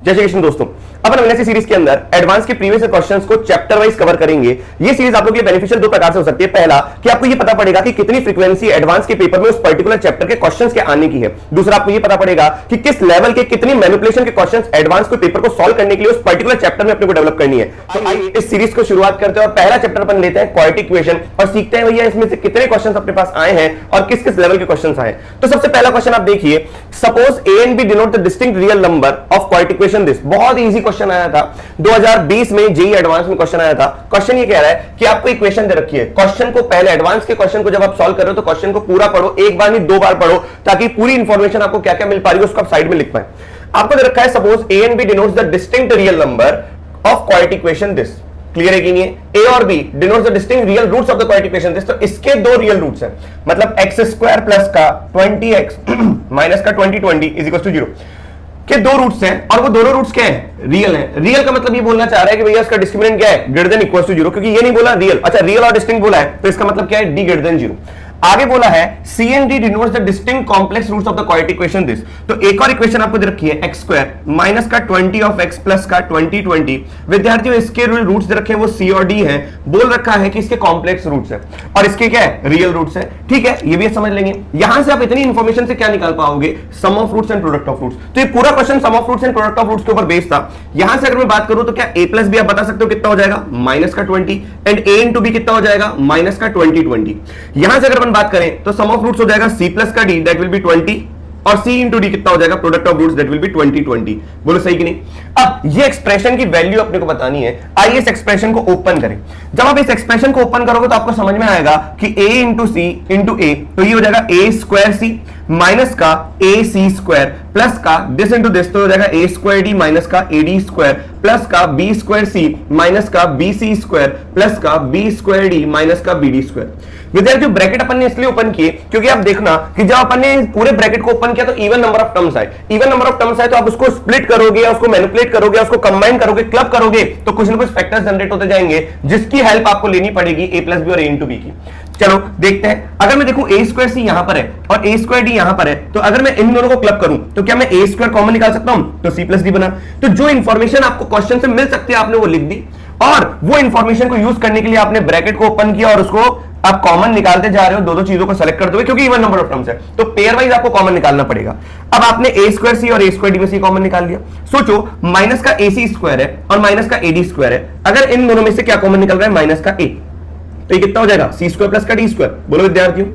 जय श्री कृष्ण दोस्तों, अपन एमएनएससी सीरीज के अंदर एडवांस के प्रीवियस क्वेश्चंस को चैप्टर वाइज कवर करेंगे। ये सीरीज आप लोगों के लिए बेनिफिशियल दो प्रकार से हो सकती है। पहला कि आपको ये पता पड़ेगा कि कितनी फ्रीक्वेंसी एडवांस के पेपर में उस पर्टिकुलर चैप्टर के क्वेश्चंस के आने की है। दूसरा आपको ये पता पड़ेगा कि किस लेवल के कितनी मैनिपुलेशन के क्वेश्चंस एडवांस को पेपर को सॉल्व करने के लिए उस पर्टिकुलर चैप्टर में अपने को डेवलप करनी है। तो आइए इस सीरीज को शुरुआत करते हैं और पहला चैप्टर अपन लेते हैं क्वाड्रेटिक इक्वेशन और सीखते हैं भैया इसमें से कितने क्वेश्चंस अपने पास आए हैं और किस किस लेवल के क्वेश्चंस आए। तो सबसे पहला क्वेश्चन आप देखिए, suppose A and B denote the distinct real number of quadratic equation this. बहुत इजी क्वेश्चन आया था 2020 में, जेईई एडवांस में क्वेश्चन आया था। क्वेश्चन ये कह रहा है कि आपको इक्वेशन दे रखी है, क्वेश्चन को पहले एडवांस के क्वेश्चन को जब आप सॉल्व कर रहे हो तो क्वेश्चन को पूरा पढ़ो, एक बार नहीं दो बार पढ़ो, ताकि पूरी इंफॉर्मेशन आपको क्या क्या मिल पा रही है उसको आप साइड में लिख पाए। आपको दे रखा है suppose A and B denotes the distinct real number of quadratic equation this. Clear है कि नहीं है? ए और B denotes the distinct real roots of the quadratic equation this. तो इसके दो रियल रूट्स हैं, मतलब x स्क्वायर प्लस का 20x माइनस का 2020 इज इक्वल टू 0 के दो रूट्स हैं और वो दोनों रूट्स क्या है? रियल है। रियल का मतलब ये बोलना चाह रहा है कि भैया इसका डिस्क्रिमिनेंट क्या है? ग्रेटर देन इक्वल टू 0, क्योंकि ये नहीं बोला रियल। अच्छा, रियल और डिस्टिंक्ट बोला है तो इसका मतलब क्या है? d greater than 0। आगे बोला है C and D denotes the distinct complex roots of the quadratic equation this। तो एक और इक्वेशन आपको दे रखी है x स्क्वायर माइनस का 20 ऑफ x प्लस का 2020। विद्यार्थियों इसके रूट्स दे रखे हैं वो C और D है, बोल रखा है कि इसके कॉम्प्लेक्स रूट्स है और इसके क्या है? रियल रूट्स है। ठीक है, ये भी समझ लेंगे। यहां से आप इतनी इंफॉर्मेशन से क्या निकाल पाओगे? Sum of roots and product of roots. तो ये पूरा question sum of roots and product of roots के ऊपर बेस्ड था। यहां से अगर मैं बात करूं तो क्या a प्लस बी आप बता सकते हो कितना हो जाएगा? माइनस का 20 एंड a इंटू बी कितना हो जाएगा? माइनस का 2020। यहां से अगर अपन बात करें तो ऑफ रूट्स हो जाएगा c प्लस का d दैट विल बी 20 और c इंटू d कितना हो जाएगा? Product of roots that will be 2020। बोलो सही कि नहीं? अब ये एक्सप्रेशन की वैल्यू अपने को बतानी है। आइए इस एक्सप्रेशन को ओपन करें। जब आप इस एक्सप्रेशन को ओपन करोगे तो आपको समझ में आएगा कि a इंटू सी इंटू ए, तो ये हो जाएगा a स्क्वायर सी माइनस का ए सी स्क्वायर प्लस का दिस इंटू दिस, तो हो जाएगा ए स्क्वायर डी माइनस का ए डी स्क्वायर प्लस का बी स्क्वायर सी माइनस का बी सी स्क्वायर प्लस का बी स्क्वायर डी माइनस का बी डी स्क्वायर। विद्यार्थियों ब्रैकेट अपन ने इसलिए ओपन किए क्योंकि आप देखना कि जब अपन ने पूरे ब्रैकेट को ओपन किया तो इवन नंबर ऑफ टर्म्स आए। इवन नंबर ऑफ टर्म्स आए तो आप उसको स्प्लिट करोगे, उसको मैनिपुलेट करोगे, उसको कंबाइन करोगे, क्लब करोगे तो कुछ ना कुछ फैक्टर्स जनरेट होते जाएंगे जिसकी हेल्प आपको लेनी पड़ेगी a प्लस बी और a इंटू बी की। चलो देखते हैं। अगर मैं देखूं a स्क्वायर सी यहां पर है और a स्क्वायर डी यहां पर है, तो अगर मैं इन दोनों को क्लब करूं तो क्या मैं a स्क्वायर कॉमन निकाल सकता हूं? तो c प्लस डी बना। तो जो इंफॉर्मेशन आपको क्वेश्चन से मिल सकती है आपने वो लिख दी और वो इंफॉर्मेशन को यूज करने के लिए आपने ब्रैकेट को ओपन किया और उसको आप कॉमन निकालते जा रहे हो, दो चीजों को सेलेक्ट करते हुए, क्योंकि इवन नंबर ऑफ टर्म्स है तो पेयर वाइज आपको कॉमन निकालना पड़ेगा। अब आपने a स्क्वायर सी और a स्क्वायर डी में से कॉमन निकाल लिया। सोचो माइनस का ac स्क्वायर है और माइनस का ad स्क्वायर है, अगर इन दोनों में से क्या कॉमन निकल रहा है? माइनस का a, तो ये कितना हो जाएगा? c स्क्वायर प्लस का d स्क्वायर। बोलो विद्यार्थियों,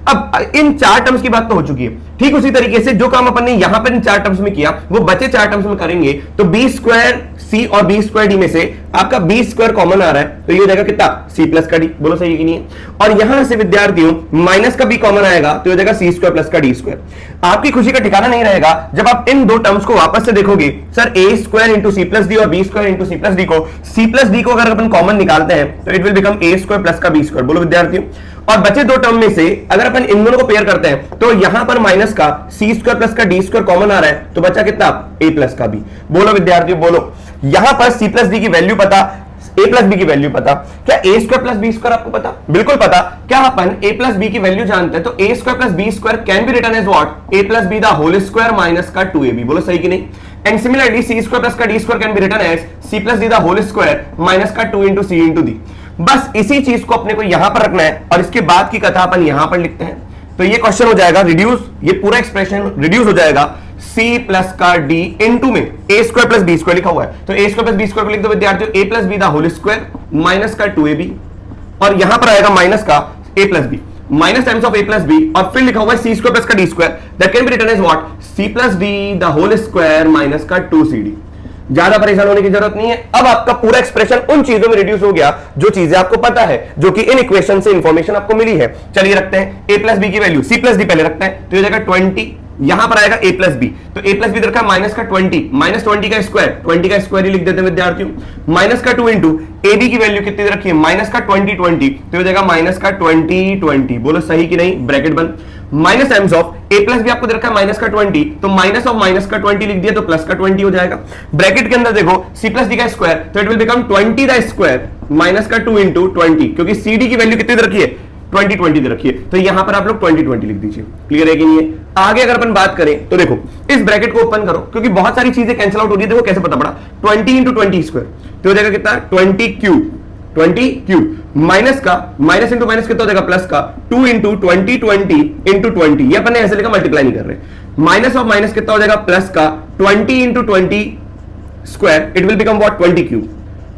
अब इन चार टर्म्स की बात तो हो चुकी है। ठीक उसी तरीके से जो काम अपन ने यहां पर इन चार टर्म्स में किया वो बचे चार टर्म्स में करेंगे। तो बी स्क्वायर सी और बी स्क्वायर डी में से आपका बी स्क्वायर कॉमन आ रहा है तो ये हो जाएगा कितना? सी प्लस का डी। बोलो सही है कि नहीं है? और यहां से विद्यार्थियों माइनस का बी कॉमन आएगा तो हो जाएगा सी स्क्वायर प्लस का डी स्क्वायर। आपकी खुशी का ठिकाना नहीं रहेगा जब आप इन दो टर्म्स को वापस से देखोगे। Sir A square into C plus D और B square into C plus D को, सी प्लस डी को अगर अपन कॉमन निकालते हैं तो it will become a square plus का बी स्क्वायर। बोलो विद्यार्थियों, और बचे दो टर्म में से अगर अपन इन दोनों को पेयर करते हैं तो यहां पर माइनस का सी स्क्वायर प्लस का डी स्क्वायर कॉमन आ रहा है तो बचा कितना? ए प्लस का बी। बोलो विद्यार्थियों बोलो, यहां पर सी प्लस डी की वैल्यू पता, ए प्लस बी की वैल्यू पता। क्या A square plus B square आपको पता? बिल्कुल पता। क्या अपन ए प्लस बी की वैल्यू जानते हैं? तो A square plus B square can be written as what? A plus b the whole square minus का 2ab। बोलो सही कि नहीं? And similarly C square plus का D square can be written as C plus D the whole square minus का 2 into सी into D. बस इसी चीज को अपने को यहां पर रखना है और इसके बाद की कथा अपन यहां पर लिखते हैं। तो ये क्वेश्चन हो जाएगा रिड्यूस, ये पूरा एक्सप्रेशन रिड्यूस हो जाएगा c प्लस का d इनटू में a square plus B square लिखा हुआ है तो a square plus B square को लिख दो विद्यार्थियों a plus b the whole square minus का 2ab और यहां पर आएगा माइनस का a plus b minus times of a plus b और फिर लिखा हुआ है c स्क्वायर प्लस का d square that can be written as what? c plus d the whole square minus का 2cd। ज्यादा परेशान होने की जरूरत नहीं है। अब आपका पूरा एक्सप्रेशन उन चीजों में रिड्यूस हो गया जो चीजें आपको पता है, जो कि इन इक्वेशन से इंफॉर्मेशन आपको मिली है। चलिए रखते हैं a प्लस बी की वैल्यू, c प्लस डी पहले रखते हैं तो ये जाएगा 20, यहां पर आएगा a प्लस बी, तो a प्लस बी रखा माइनस का 20, माइनस 20 का स्क्वायर, 20 का स्क्वायर ही लिख देते हैं विद्यार्थियों, माइनस का 2 इंटू ए बी की वैल्यू कितनी रखी है? माइनस का 2020 तो हो जाएगा माइनस का 2020। बोलो सही कि नहीं? ब्रैकेट बंद। Minus times of a plus b आपको दे रखा है माइनस का 20 तो माइनस ऑफ माइनस का 20 लिख दिया तो प्लस का 20 हो जाएगा। ब्रैकेट के अंदर देखो सी प्लस डी का स्क्वायर तो it will become 20 the square minus का 2 इंटू 20, क्योंकि सी डी की वैल्यू कितनी दे रखी है? 2020 दे रखी है, तो यहां पर आप लोग 2020 लिख दीजिए। क्लियर है कि नहीं है? आगे अगर अपन बात करें तो देखो इस ब्रैकेट को ओपन करो, क्योंकि बहुत सारी चीजें कैंसिल आउट हो रही है। देखो कैसे पता पड़ा, 20 इंटू 20 स्क्वायर तो हो जाएगा कितना, 20 क्यूब, 20 क्यूब, माइनस का माइनस इंटू माइनस कितना हो जाएगा, प्लस का 2 इंटू 20 इंटू 20, ये अपन ने ऐसे लिखा, मल्टीप्लाई नहीं कर रहे। माइनस ऑफ माइनस कितना हो जाएगा, प्लस का 20 into 20 square, it will become what, 20 cube,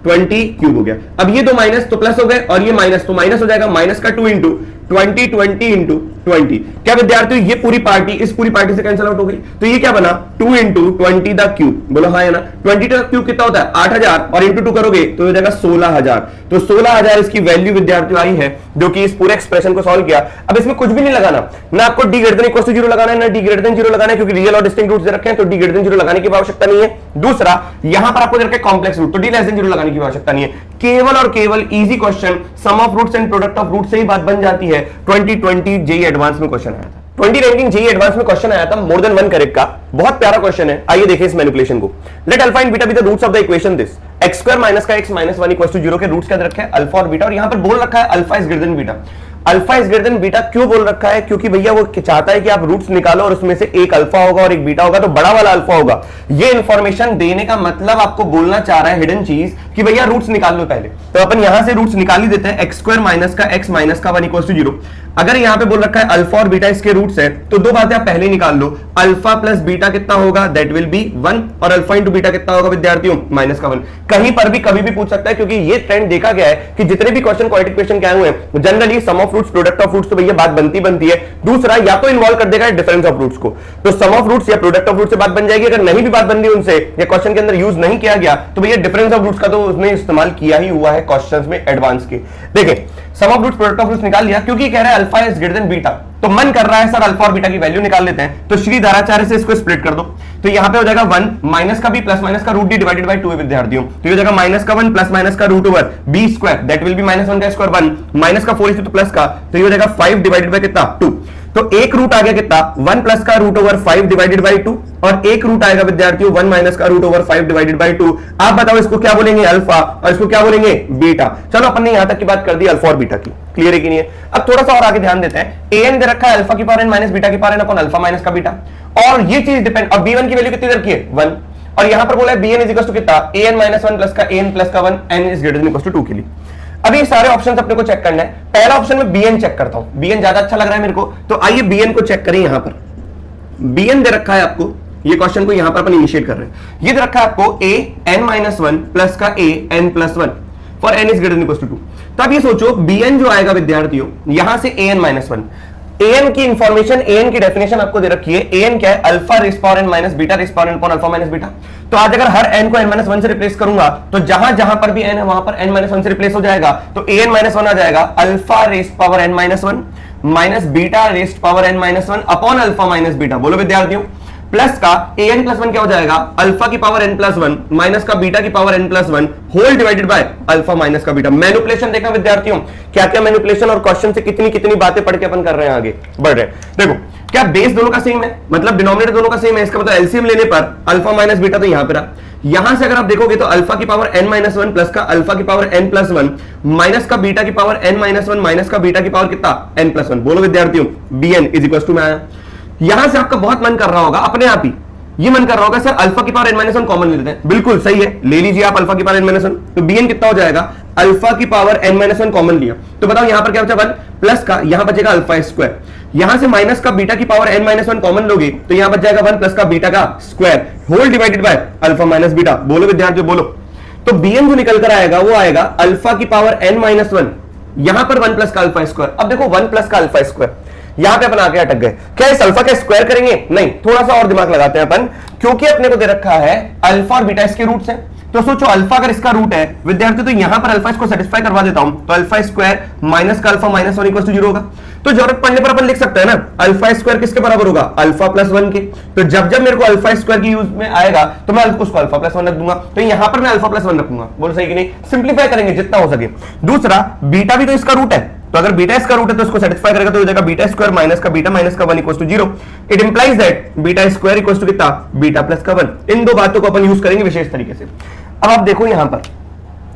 20 cube हो गया। अब ये दो माइनस तो प्लस हो गए, और ये माइनस तो माइनस हो जाएगा, माइनस का 2 इंटू 20 इंटू 20। क्या विद्यार्थियों, ये पूरी पार्टी इस पूरी पार्टी से कैंसिल आउट हो गई, तो ये क्या बना, 2 इंटू 20 द क्यूब, बोलो हाँ है ना। 20 द क्यूब कितना होता है, 8000, और इंटू 2 करोगे तो हो जाएगा 16000। तो 16000 इसकी वैल्यू विद्यार्थियों आई है, जो कि इस पूरे एक्सप्रेशन को सॉल्व किया। अब इसमें कुछ भी नहीं लगाना, ना आपको d greater than equal to 0 लगाना है, ना डी ग्रेटर देन 0 लगाना है, क्योंकि रियल और डिस्टिंक्ट रूट्स दे रखे हैं, तो डी ग्रेटर देन 0 लगाने की आवश्यकता नहीं है। दूसरा, यहां पर आपको दे रखा है कॉम्प्लेक्स रूट, तो डी लेस देन 0 लगाने की आवश्यकता नहीं है। केवल और केवल easy question sum of roots and product of root से ही बात बन जाती है। 2020 जेईई एडवांस में क्वेश्चन आया था, 2019 जेईई एडवांस में क्वेश्चन आया था, मोर देन वन करेक्ट का, बहुत प्यारा क्वेश्चन है। आइए देखें इस मैनिपुलेशन को। Let alpha and beta be the roots of the equation this x square minus का x माइनस 1 इक्वल्स टू 0 के रूट्स क्या दे रखा है, अल्फा और बीटा, और यहां पर बोल रखा है alpha is greater than beta. Alpha is greater than beta क्यों बोल रखा है, क्योंकि भैया वो चाहता है कि आप रूट्स निकालो और उसमें से एक अल्फा होगा और एक बीटा होगा, तो बड़ा वाला अल्फा होगा। ये इंफॉर्मेशन देने का मतलब आपको बोलना चाह रहा है हिडन चीज कि भैया रूट्स निकाल लो पहले। तो अपन यहां से रूट्स निकाल ही देते हैं, x स्क्वायर माइनस का x माइनस का 1 इक्वल्स टू 0। अगर यहां पे बोल रखा है अल्फा और बीटा इसके रूट्स है, तो दो बातें आप पहले निकाल लो, अल्फा प्लस बीटा कितना होगा, दैट विल बी 1, और अल्फा इंटू बीटा कितना होगा विद्यार्थियों, माइनस का 1। कहीं पर भी कभी भी पूछ सकता है, क्योंकि ये ट्रेंड देखा गया है कि जितने भी क्वेश्चन क्वाड्रेटिक क्वेश्चन क्या हुए हैं, generally sum of roots product of roots, तो भैया बात बनती है। दूसरा, या तो इन्वॉल्व कर देगा डिफरेंस ऑफ रूट्स को, तो सम ऑफ रूट्स या प्रोडक्ट ऑफ रूट्स से बात बन जाएगी। अगर नहीं भी बात बन रही उनसे, या क्वेश्चन के अंदर यूज नहीं किया गया, तो भैया डिफरेंस ऑफ रूट्स का तो उसमें इस्तेमाल किया ही हुआ है क्वेश्चंस में एडवांस के। देखें, sum of roots product of roots निकाल लिया, क्योंकि कह रहा है alpha is greater than beta, तो मन कर रहा है सर अल्फा और बीटा की वैल्यू निकाल लेते हैं, तो श्री धाराचार्य से इसको स्प्लिट कर दो। तो यहां पे हो जाएगा 1 माइनस का b प्लस माइनस का रूट d डिवाइडेड बाय 2 है विद्यार्थियों। तो ये हो जाएगा माइनस का 1 प्लस माइनस का root over b square, that will be minus 1 का स्क्वायर 1, माइनस का 4 तो प्लस का, तो ये हो जाएगा 5 डिवाइडेड बाय कितना, 2। तो एक रूट आ गया कितना, 1 प्लस का रूट ओवर 5 डिवाइडेड बाय 2, और एक रूट आएगा विद्यार्थियों 1 माइनस का रूट ओवर 5 डिवाइडेड बाय 2। आप बताओ इसको क्या बोलेंगे, अल्फा, और इसको क्या बोलेंगे, बीटा। चलो अपन ने यहां तक की बात कर दी अल्फा और बीटा की, क्लियर है कि नहीं है? अब थोड़ा सा और आगे ध्यान देते हैं। an दे रखा है अल्फा की पावर n माइनस बीटा की power n upon alpha minus का बीटा, और ये चीज डिपेंड, अब b1 की वैल्यू कितनी रखी है, 1, और यहां पर बोला है bn इज इक्वल टू कितना, an माइनस 1 प्लस का an प्लस का 1, n is greater than equal to 2 के लिए। अब ये सारे ऑप्शंस अपने को चेक करना है। पहला ऑप्शन में bn चेक करता हूं, bn ज्यादा अच्छा लग रहा है मेरे को, तो आइए bn को चेक करें। यहां पर bn दे रखा है आपको, ये क्वेश्चन को यहां पर अपन इनिशिएट कर रहे हैं। ये दे रखा है आपको a n माइनस 1 प्लस का a n plus 1 for n is greater than equal to 2। तो अब ये सोचो bn जो आएगा विद्यार्थियों, यहां से an माइनस 1, an की इंफॉर्मेशन, an की डेफिनेशन आपको दे रखी है। an क्या है, alpha raise power n minus beta raise power n upon alpha minus beta. तो आज अगर हर n को n माइनस 1 से रिप्लेस करूंगा, तो जहां जहां पर भी n है वहां पर n माइनस 1 से रिप्लेस हो जाएगा, तो an माइनस 1 आ जाएगा alpha raise power n minus 1 minus beta raise power n minus 1 upon alpha minus beta. बोलो विद्यार्थियों, प्लस का an प्लस 1 क्या हो जाएगा, अल्फा की पावर n प्लस 1 माइनस का बीटा की power n plus 1 whole divided by alpha minus का बीटा। मैनिपुलेशन देखा विद्यार्थियों, क्या क्या मैनिपुलेशन और क्वेश्चन से कितनी कितनी बातें पढ़ के अपन कर रहे हैं, आगे बढ़ रहे हैं। देखो, क्या बेस दोनों का सेम है, मतलब डिनोमिनेटर दोनों का सेम है, इसका मतलब एलसीएम लेने पर अल्फा माइनस बीटा तो यहां पे रहा। यहां से अगर आप देखोगे तो अल्फा की पावर n माइनस 1 प्लस का अल्फा की पावर n प्लस 1 माइनस का बीटा की पावर n माइनस 1 माइनस का बीटा की पावर कितना, n प्लस 1। बोलो विद्यार्थियों, bn इज इक्वल टू में आया। यहां से आपका बहुत मन कर रहा होगा, अपने आप ही ये मन कर रहा होगा, सर अल्फा की पावर n माइनस 1 कॉमन ले लेते हैं। बिल्कुल सही है, ले लीजिए आप अल्फा की पावर n माइनस 1, तो bn कितना हो जाएगा, अल्फा की पावर n माइनस 1 कॉमन लिया, तो बताओ यहां पर क्या बचा, 1 प्लस का यहां बचेगा अल्फा स्क्वायर, यहां से माइनस का बीटा की पावर n माइनस 1 कॉमन लोगे, तो यहां बच जाएगा 1 प्लस का बीटा का square whole divided by alpha minus beta. बोलो विद्यार्थियों बोलो, तो bn जो निकल कर आएगा वो आएगा अल्फा की पावर n माइनस 1, यहां पर 1 प्लस का अल्फा स्क्वायर। अब देखो 1 प्लस का अल्फा स्क्वायर, यहां पे अपन आके अटक गए, क्या इस अल्फा का स्क्वायर करेंगे, नहीं, थोड़ा सा और दिमाग लगाते हैं अपन, क्योंकि अपने को दे रखा है अल्फा और बीटा इसके रूट्स हैं। तो सोचो अल्फा अगर इसका रूट है विद्यार्थी, तो यहां पर अल्फा इसको सेटिस्फाई करवा देता हूं, तो अल्फा स्क्वायर माइनस का अल्फा माइनस 1 इक्वल टू 0 होगा। तो जरूरत पड़ने पर अपन लिख सकते हैं ना, अल्फा स्क्वायर किसके बराबर होगा, अल्फा प्लस 1 के। तो जब जब मेरे को अल्फा स्क्वायर की यूज में आएगा, तो मैं उसको अल्फा प्लस 1 रख दूंगा, तो यहां पर मैं अल्फा प्लस 1 रखूंगा। बोलो सही कि नहीं, सिंप्लीफाई करेंगे जितना हो सके। दूसरा, बीटा भी तो इसका रूट है, तो अगर बीटा इसका रूट है तो इसको सेटिस्फाई करेगा, तो हो जाएगा बीटा स्क्वायर माइनस का बीटा माइनस का 1 equal to 0। It implies that beta square equal to कितना, बीटा प्लस का 1। इन दो बातों को अपन यूज करेंगे विशेष तरीके से। अब आप देखो यहां पर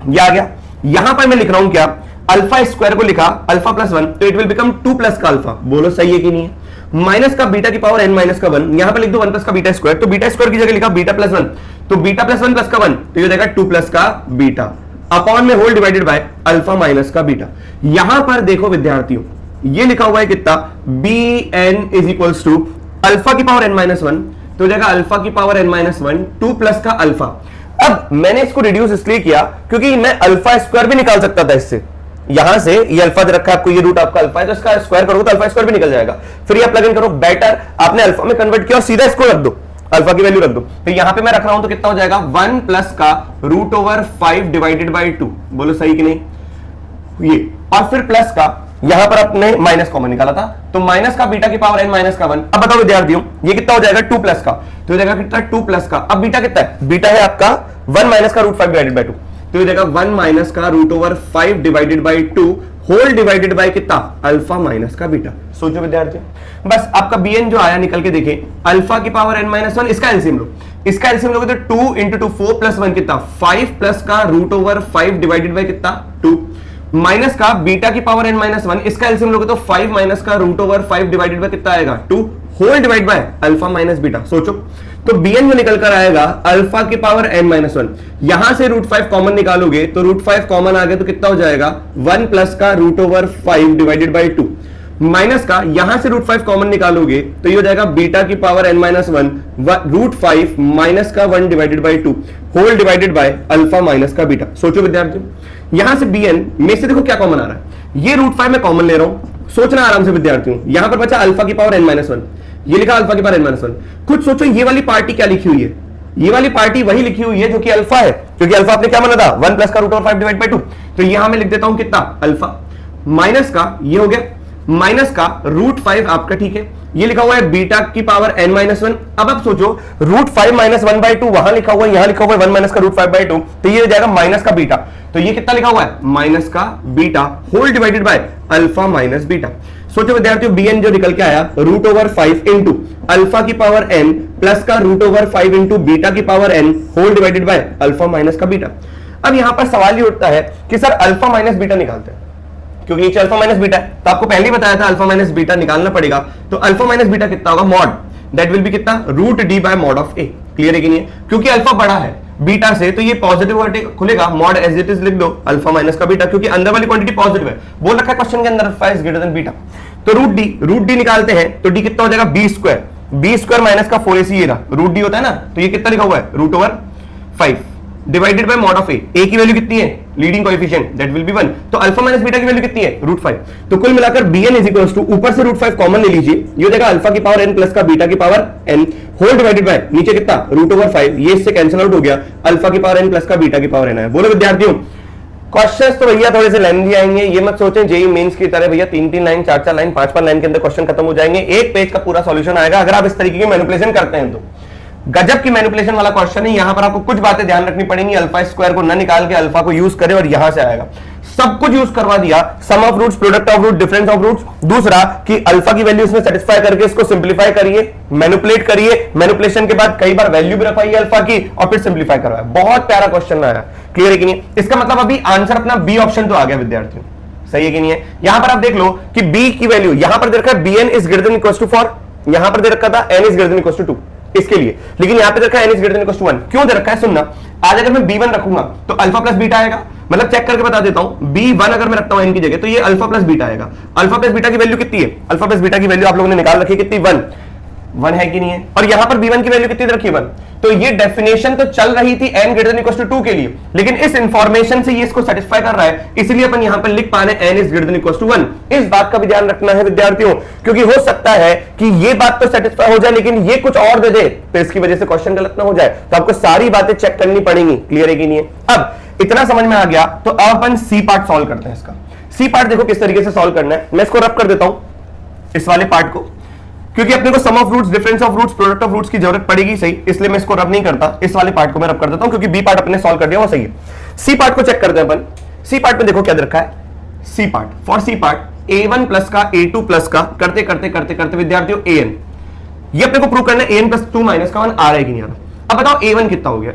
यह आ गया, यहां पर मैं लिख रहा हूं क्या, अल्फा स्क्वायर को लिखा अल्फा प्लस 1, तो इट विल बिकम 2 प्लस का अल्फा। बोलो सही है कि नहीं है। माइनस का बीटा की पावर n माइनस का 1, यहां पर लिख दो 1 प्लस का बीटा स्क्वायर, तो बीटा स्क्वायर की जगह लिखा बीटा प्लस 1, तो बीटा प्लस 1 प्लस का 1, तो ये देगा 2 प्लस का बीटा अपॉन में whole divided by alpha minus का बीटा। यहां पर देखो विद्यार्थियों, ये लिखा हुआ है कितना, bn is equals to alpha की पावर n माइनस 1, तो जाएगा अल्फा की पावर n माइनस 1 2 प्लस का अल्फा। अब मैंने इसको रिड्यूस इसलिए किया क्योंकि मैं अल्फा स्क्वायर भी निकाल सकता था इससे, यहां से ये अल्फा दे रखा है आपको, ये रूट आपका अल्फा है, तो इसका स्क्वायर करोगे तो अल्फा स्क्वायर भी निकल जाएगा। फिर ये प्लग इन करो, बेटर आपने अल्फा में कन्वर्ट किया और सीधा इसको रख दो, अल्फा की वैल्यू रख दो। तो यहां पे मैं रख रहा हूं तो कितना हो जाएगा 1 प्लस का रूट ओवर 5 डिवाइडेड बाई 2। बोलो सही कि नहीं, ये और फिर प्लस का, यहां पर आपने माइनस कॉमन निकाला था, तो माइनस का बीटा की पावर n माइनस का 1। अब बताओ विद्यार्थियों ये कितना हो जाएगा 2 प्लस का, तो ये जाएगा कितना 2 प्लस का। अब बीटा कितना है, बीटा है आपका 1 माइनस का रूट 5 डिवाइडेड बाई 2, तो ये जाएगा 1 माइनस का root over 5 divided by 2 whole divided by कितना, अल्फा माइनस का बीटा। सोचो विद्यार्थियों, बस आपका bn जो आया निकल के देखे, अल्फा की पावर n माइनस 1, इसका एलसीएम लो, इसका एलसीएम लोगे तो 2 इंटू 2 4 प्लस 1 कितना 5 प्लस का रूट ओवर 5 डिवाइडेड बाई कितना 2 माइनस का बीटा की पावर n माइनस 1, इसका एलसीएम लोगे तो 5 माइनस का रूट ओवर 5 डिवाइडेड बाय कितना आएगा 2 whole divide by alpha minus beta. सोचो तो bn जो निकल कर आएगा अल्फा की पावर n माइनस 1, यहां से रूट 5 कॉमन निकालोगे तो रूट 5 कॉमन आ गया तो कितना हो जाएगा 1 प्लस का root over 5 divided by 2 minus का, यहां से रूट 5 कॉमन निकालोगे तो ये हो जाएगा बीटा की power n minus 1 root 5 minus का 1 divided by 2 whole divided by alpha minus का बीटा। सोचो विद्यार्थियों यहां से bn में से देखो क्या कॉमन आ रहा है, ये रूट 5 में कॉमन ले रहा हूं, सोचना आराम से विद्यार्थियों। यहां पर बचा अल्फा की पावर n माइनस 1, ये लिखा अल्फा की पावर n माइनस 1। खुद सोचो ये वाली पार्टी क्या लिखी हुई है, ये वाली पार्टी वही लिखी हुई है जो कि अल्फा है, क्योंकि अल्फा आपने क्या माना था 1 प्लस का रूट ओवर 5 डिवाइड बाय 2, तो यहां मैं लिख देता हूं कितना अल्फा माइनस का, ये हो गया माइनस का रूट 5 आपका, ठीक है, ये लिखा हुआ है बीटा की पावर n माइनस 1। अब आप सोचो रूट 5 माइनस 1 बाई 2 वहां लिखा हुआ है, यहां लिखा हुआ है 1 माइनस का रूट 5 बाई 2, तो ये हो जाएगा माइनस का बीटा, तो ये कितना लिखा हुआ है माइनस का beta whole divided by alpha minus beta. सोचो विद्यार्थियों bn जो निकल के आया रूट ओवर 5 इंटू अल्फा की पावर n प्लस का रूट ओवर 5 इंटू बीटा की power n whole divided by alpha minus का बीटा। अब यहां पर सवाल ये उठता है कि सर अल्फा माइनस बीटा निकालते हैं, क्योंकि नीचे अल्फा माइनस बीटा है, तो आपको पहले ही बताया था अल्फा माइनस बीटा निकालना पड़ेगा, तो अल्फा माइनस बीटा कितना होगा मॉड, दैट विल बी कितना root d by mod of a. Clear है कि नहीं है, क्योंकि अल्फा बड़ा है बीटा से, तो ये पॉजिटिव खुलेगा, मॉड एज इट इज लिख दो अल्फा माइनस का बीटा, क्योंकि अंदर वाली क्वांटिटी पॉजिटिव है, बोल रखा है क्वेश्चन के अंदर alpha is greater than beta. तो रूट डी निकालते हैं तो डी कितना हो जाएगा बी स्क्वायर माइनस का 4ac, ये रहा रूट डी होता है ना, तो ये कितना लिखा हुआ है root over 5 divided by mod of A की वैल्यू कितनी है leading coefficient, that will be 1, तो अल्फा माइनस बीटा की वैल्यू कितनी है रूट 5। तो कुल मिलाकर bn इज इक्वल्स टू ऊपर से रूट 5 कॉमन ले लीजिए, ये हो जाएगा अल्फा की पावर n प्लस का बीटा की power n whole divided by नीचे कितना रूट ओवर 5, ये इससे कैंसिल आउट हो गया, अल्फा की पावर n प्लस का बीटा की पावर n है। बोलो विद्यार्थियों क्वेश्चंस तो भैया थोड़े से लेंथी आएंगे, ये मत सोचें जेई मेंस की तरह भैया 3-3 लाइन 4-4 लाइन 5-5 लाइन के अंदर क्वेश्चन खत्म हो जाएंगे, एक पेज का पूरा सॉल्यूशन आएगा अगर आप इस तरीके की मैनिपुलेशन करते हैं तो। गजब की मैनिपुलेशन वाला क्वेश्चन है, यहां पर आपको कुछ बातें ध्यान रखनी पड़ेंगी, अल्फा स्क्वायर को न निकाल के अल्फा को यूज करें और यहां से आएगा, सब कुछ यूज करवा दिया, sum of roots, product of root, difference of roots, दूसरा कि अल्फा की वैल्यू इसमें सेटिस्फाई करके इसको सिंप्लीफाई करिए, मैनिपुलेट करिए, मैनिपुलेशन के बाद कई बार वैल्यू भी रखवाइए अल्फा की और फिर सिंप्लीफाई करवाए। बहुत प्यारा क्वेश्चन आया, क्लियर है कि नहीं, इसका मतलब अभी आंसर अपना बी ऑप्शन तो आ गया विद्यार्थियों, सही है कि नहीं है। यहां पर आप देख लो कि बी की वैल्यू यहां पर दे रखा है bn is greater than equal to 4, यहां पर दे रखा था n is greater than equal to 2 इसके लिए, लेकिन यहां पे दे रखा है n is greater than equal to 1, क्यों दे रखा है सुनना, आज अगर मैं b1 रखूंगा तो अल्फा प्लस बीटा आएगा, मतलब चेक करके बता देता हूं b1 अगर मैं रखता हूं n की जगह तो ये अल्फा प्लस बीटा आएगा। अल्फा प्लस बीटा की वैल्यू कितनी है, अल्फा प्लस बीटा की वैल्यू आप लोगों ने निकाल रखी है कितनी 1 है कि नहीं है, और यहां पर b1 की वैल्यू कितनी रखी है 1, तो ये डेफिनेशन तो चल रही थी n greater than equal to 2 के लिए, लेकिन इस इंफॉर्मेशन से ये इसको सेटिस्फाई कर रहा है, इसलिए अपन यहां पर लिख पा रहे हैं n is greater than equal to 1। इस बात का भी ध्यान रखना है विद्यार्थियों, क्योंकि हो सकता है कि ये बात तो सेटिस्फाई हो जाए लेकिन ये कुछ और दे दे तो इसकी वजह से क्वेश्चन गलत ना हो जाए, तो आपको सारी बातें चेक करनी पड़ेंगी। क्लियर है कि नहीं है, अब इतना समझ में आ गया तो अब अपन सी पार्ट सॉल्व करते हैं। इसका सी पार्ट देखो किस तरीके से सॉल्व करना है, मैं इसको रब कर देता हूं इस वाले पार्ट को, क्योंकि अपने को sum of roots, difference of roots, product of roots की जरूरत पड़ेगी, सही, इसलिए मैं इसको रब नहीं करता, इस वाले पार्ट को मैं रब कर देता हूं, क्योंकि बी पार्ट अपने सॉल्व कर दिया वो सही है। सी पार्ट को चेक करते हैं अपन, सी पार्ट में देखो क्या रखा है, c part, for c part a1 plus का a2 प्लस का करते करते करते करते विद्यार्थियों an, ये अपने को प्रूव करना है an प्लस 2 माइनस का 1 आ रहा है कि नहीं आ रहा। अब बताओ a1 कितना हो गया,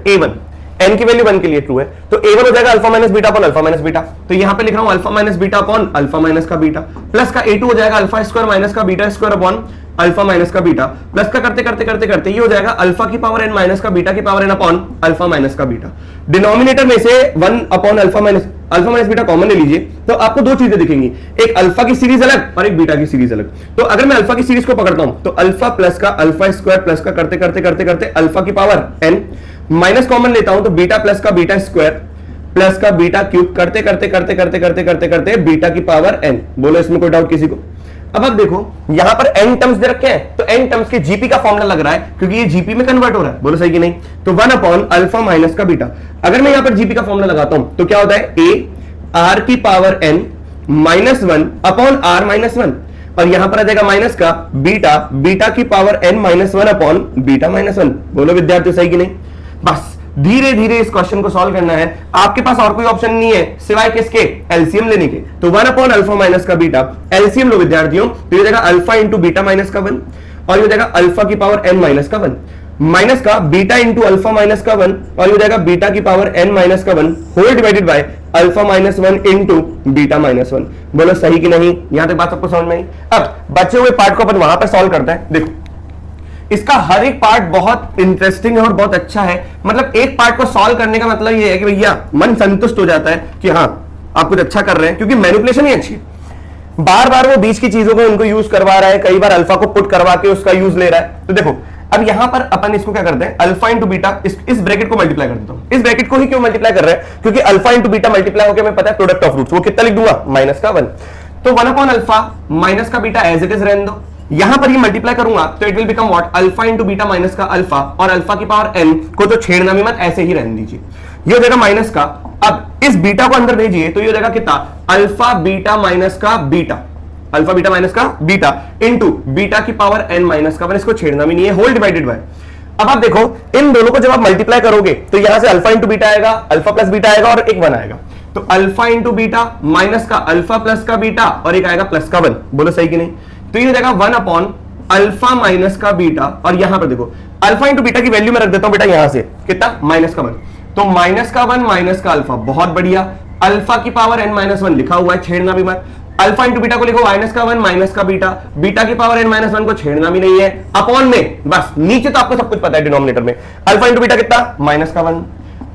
n की वैल्यू 1 के लिए ट्रू है, तो a1 हो जाएगा alpha minus beta upon alpha minus beta. तो यहां पे लिख रहा हूं alpha minus beta upon alpha minus का बीटा, प्लस का a2 हो जाएगा अल्फा स्क्वायर माइनस का beta square upon alpha minus का बीटा, प्लस का करते करते करते करते ये हो जाएगा अल्फा की पावर n माइनस का बीटा की power n upon alpha minus का बीटा। डिनोमिनेटर में से 1 upon alpha minus beta common ले लीजिए, तो आपको दो चीजें दिखेंगी, एक अल्फा की सीरीज अलग और एक बीटा की सीरीज अलग। तो अगर मैं अल्फा की सीरीज को पकड़ता हूं तो अल्फा प्लस का अल्फा स्क्वायर प्लस का करते करते करते करते अल्फा की पावर n माइनस कॉमन लेता हूं तो बीटा प्लस का बीटा स्क्वायर प्लस का बीटा क्यूब करते करते करते करते करते करते करते बीटा की पावर n। बोलो इसमें कोई डाउट किसी को? अब आप देखो यहां पर n टर्म्स दे रखे हैं, तो n टर्म्स के जीपी का फॉर्मूला लग रहा है क्योंकि ये जीपी में कन्वर्ट हो रहा है। बोलो सही कि नहीं? तो 1 अपॉन अल्फा माइनस का बीटा, अगर मैं यहां पर जीपी का फॉर्मूला लगाता हूं तो क्या होता है, a r की power n minus 1 upon r minus 1, और यहां पर आ जाएगा माइनस का बीटा, बीटा की power n minus 1 upon beta minus 1। बोलो विद्यार्थी सही कि नहीं? बस धीरे धीरे इस क्वेश्चन को सॉल्व करना है, आपके पास और कोई ऑप्शन नहीं है सिवाय किसके, एलसीएम लेने के। तो 1 अपॉन अल्फा माइनस का बीटा, एलसीएम लो विद्यार्थियों, तो ये हो जाएगा अल्फा इंटू बीटा माइनस का 1 और ये हो जाएगा अल्फा की पावर n माइनस का 1 माइनस का बीटा इंटू अल्फा माइनस का 1 और ये हो जाएगा बीटा की पावर n माइनस का 1 whole divided by alpha minus 1 into beta minus 1। बोलो सही कि नहीं? यहां तक बात सबको समझ में आई? अब बचे हुए पार्ट को अपन वहां पर सॉल्व करते हैं। देखो इसका हर एक पार्ट बहुत इंटरेस्टिंग है और बहुत अच्छा है, मतलब एक पार्ट को सॉल्व करने का मतलब ये है कि भैया मन संतुष्ट हो जाता है कि हाँ आप कुछ अच्छा कर रहे हैं, क्योंकि मैनिपुलेशन ही अच्छी है। बार बार वो बीच की चीजों को उनको यूज करवा रहा है, कई बार अल्फा को पुट करवा के उसका यूज ले रहा है। तो देखो अब यहां पर अपन इसको क्या करते हैं, अल्फा इंटू बीटा, इस ब्रैकेट को मल्टीप्लाई कर देता हूं। इस ब्रैकेट को ही क्यों मल्टीप्लाई कर रहे हैं, क्योंकि अल्फा इंटू बीटा मल्टीप्लाई होकर मैं पता है प्रोडक्ट ऑफ रूट्स, वो कितना लिख दूंगा, माइनस का 1। तो 1 अपॉन अल्फा माइनस का बीटा एज इट इज रहने दो, यहां पर ये मल्टीप्लाई करूंगा तो it will become what, alpha into beta minus का अल्फा, और अल्फा की पावर n को तो छेड़ना भी मत, ऐसे ही रहने दीजिए। ये हो जाएगा माइनस का, अब इस बीटा को अंदर भेजिए तो ये हो जाएगा कितना, अल्फा बीटा माइनस का बीटा, अल्फा बीटा माइनस का बीटा इंटू बीटा की पावर n माइनस का 1, इसको छेड़ना भी नहीं है, होल डिवाइडेड बाय। अब आप देखो इन दोनों को जब आप मल्टीप्लाई करोगे तो यहां से अल्फा इंटू बीटा आएगा, अल्फा प्लस बीटा आएगा और एक 1 आएगा, तो अल्फा इंटू बीटा माइनस का अल्फा प्लस का बीटा और एक आएगा प्लस का 1। बोलो सही कि नहीं? तो ये हो जाएगा 1 अपॉन अल्फा माइनस का बीटा, और यहां पर देखो अल्फा इंटू बीटा की वैल्यू में रख देता हूं बेटा यहां से कितना, माइनस का 1, तो माइनस का 1 माइनस का अल्फा, बहुत बढ़िया। अल्फा की पावर n माइनस 1 लिखा हुआ है, छेड़ना भी मत। अल्फा इंटू बीटा को लिखो माइनस का 1 माइनस का बीटा, बीटा की पावर n माइनस 1 को छेड़ना भी नहीं है, अपॉन में बस, नीचे तो आपको सब कुछ पता है डिनोमिनेटर में अल्फा इंटू बीटा कितना, माइनस का 1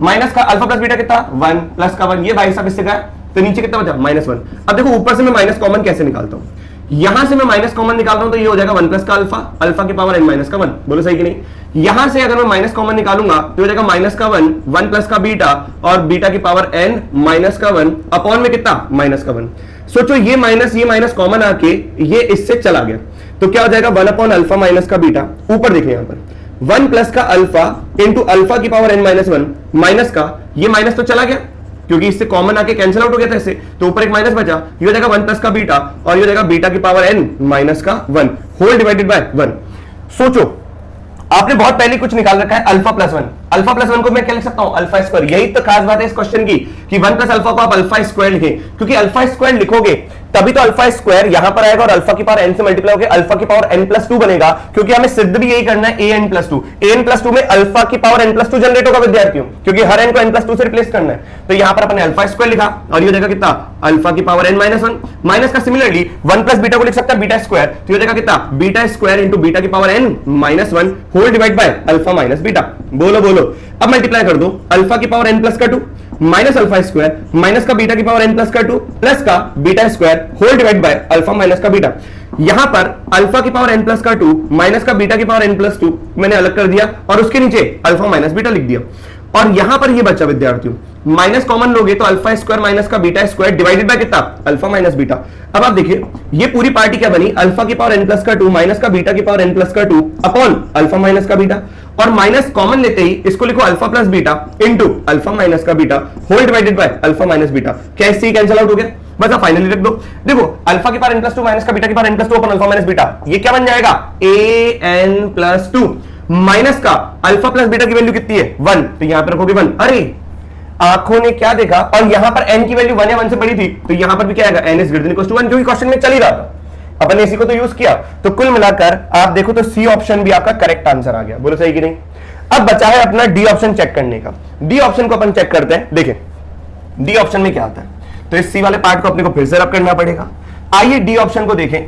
माइनस का अल्फा प्लस बीटा कितना, 1 प्लस का 1, ये भाई साहब इससे क्या, तो नीचे कितना बचा, माइनस 1। अब देखो ऊपर से मैं माइनस कॉमन कैसे निकालता हूं, यहां से मैं माइनस कॉमन निकालता हूं तो ये हो जाएगा 1 प्लस का अल्फा, अल्फा की पावर n माइनस का 1। बोलो सही कि नहीं? यहां से अगर मैं माइनस कॉमन निकालूंगा तो हो जाएगा माइनस का 1, 1 प्लस का बीटा और बीटा की पावर n माइनस का 1 अपॉन में कितना, माइनस का 1। सोचो ये माइनस कॉमन आके ये इससे चला गया, तो क्या हो जाएगा 1 अपॉन अल्फा माइनस का बीटा, ऊपर देखिए यहां पर 1 प्लस का अल्फा इंटू अल्फा की पावर n माइनस 1 माइनस का, ये माइनस तो चला गया क्योंकि इससे कॉमन आके कैंसिल आउट हो गया था इससे, तो ऊपर एक माइनस बचा, ये हो जाएगा 1 प्लस का बीटा और ये हो जाएगा बीटा की पावर n माइनस का 1 होल डिवाइडेड बाय 1। सोचो आपने बहुत पहले कुछ निकाल रखा है अल्फा प्लस 1, अल्फा प्लस 1 को मैं क्या लिख सकता हूं, अल्फा स्क्वायर। यही तो खास बात है इस क्वेश्चन की कि 1 प्लस अल्फा को आप अल्फा स्क्वायर लिखें, क्योंकि अल्फा स्क्वायर लिखोगे तभी तो अल्फा स्क्वायर यहां पर आएगा और अल्फा की पावर n से मल्टीप्लाई होकर अल्फा की पावर n प्लस 2 बनेगा, क्योंकि हमें सिद्ध भी यही करना है an प्लस 2। an प्लस 2 में अल्फा की पावर n प्लस 2 जनरेट होगा विद्यार्थियों, क्योंकि हर n को n प्लस 2 से रिप्लेस करना है। तो यहां पर अपने अल्फा स्क्वायर लिखा और ये हो जाएगा कितना, अल्फा की पावर n माइनस 1 माइनस का, सिमिलरली 1 प्लस बीटा को लिख सकता है बीटा स्क्वायर, तो ये हो जाएगा कितना, बीटा स्क्वायर इंटू बीटा की power n minus 1 whole divide by alpha minus beta. बोलो बोलो, अब मल्टीप्लाई कर दो, अल्फा की पावर n प्लस का 2 माइनस अल्फा स्क्वायर माइनस का बीटा की पावर n प्लस का 2 प्लस का beta square whole divide by alpha minus का बीटा। यहां पर अल्फा की पावर n प्लस का 2 माइनस का बीटा की पावर n प्लस 2 मैंने अलग कर दिया और उसके नीचे अल्फा माइनस बीटा लिख दिया, और यहां पर ये बचा विद्यार्थियों, माइनस कॉमन लोगे तो अल्फा स्क्वायर माइनस का बीटा स्क्वायर डिवाइडेड बाय कितना, अल्फा माइनस बीटा। अब आप देखिए ये पूरी पार्टी क्या बनी, अल्फा की पावर n प्लस का 2 माइनस का बीटा की पावर n प्लस का 2 अपॉन अल्फा माइनस का बीटा, और माइनस कॉमन लेते ही इसको लिखो alpha plus beta into alpha minus का beta whole divided by alpha minus beta. कैसे कैंसिल आउट हो गया, बस आप फाइनली लिख दो। देखो अल्फा की पावर n प्लस 2 माइनस का बीटा की power n plus 2 upon alpha minus beta, ये क्या बन जाएगा, an प्लस 2 माइनस का अल्फा प्लस बीटा की वैल्यू कितनी है, 1, तो यहां पर रखोगे 1। अरे आंखों ने क्या देखा, और यहां पर n की वैल्यू 1 या 1 से बड़ी थी, तो यहां पर भी क्या आएगा, n is greater than equal to 1, जो कि क्वेश्चन में चल ही रहा था, अपन ने इसी को तो यूज किया। तो कुल मिलाकर आप देखो तो सी ऑप्शन भी आपका करेक्ट आंसर आ गया। बोलो सही कि नहीं? अब बचा है अपना डी ऑप्शन चेक करने का। डी ऑप्शन को अपन चेक करते हैं। देखें डी ऑप्शन में क्या आता है, तो इस सी वाले पार्ट को अपने को फिर से रब करना पड़ेगा। आइए डी ऑप्शन को देखें।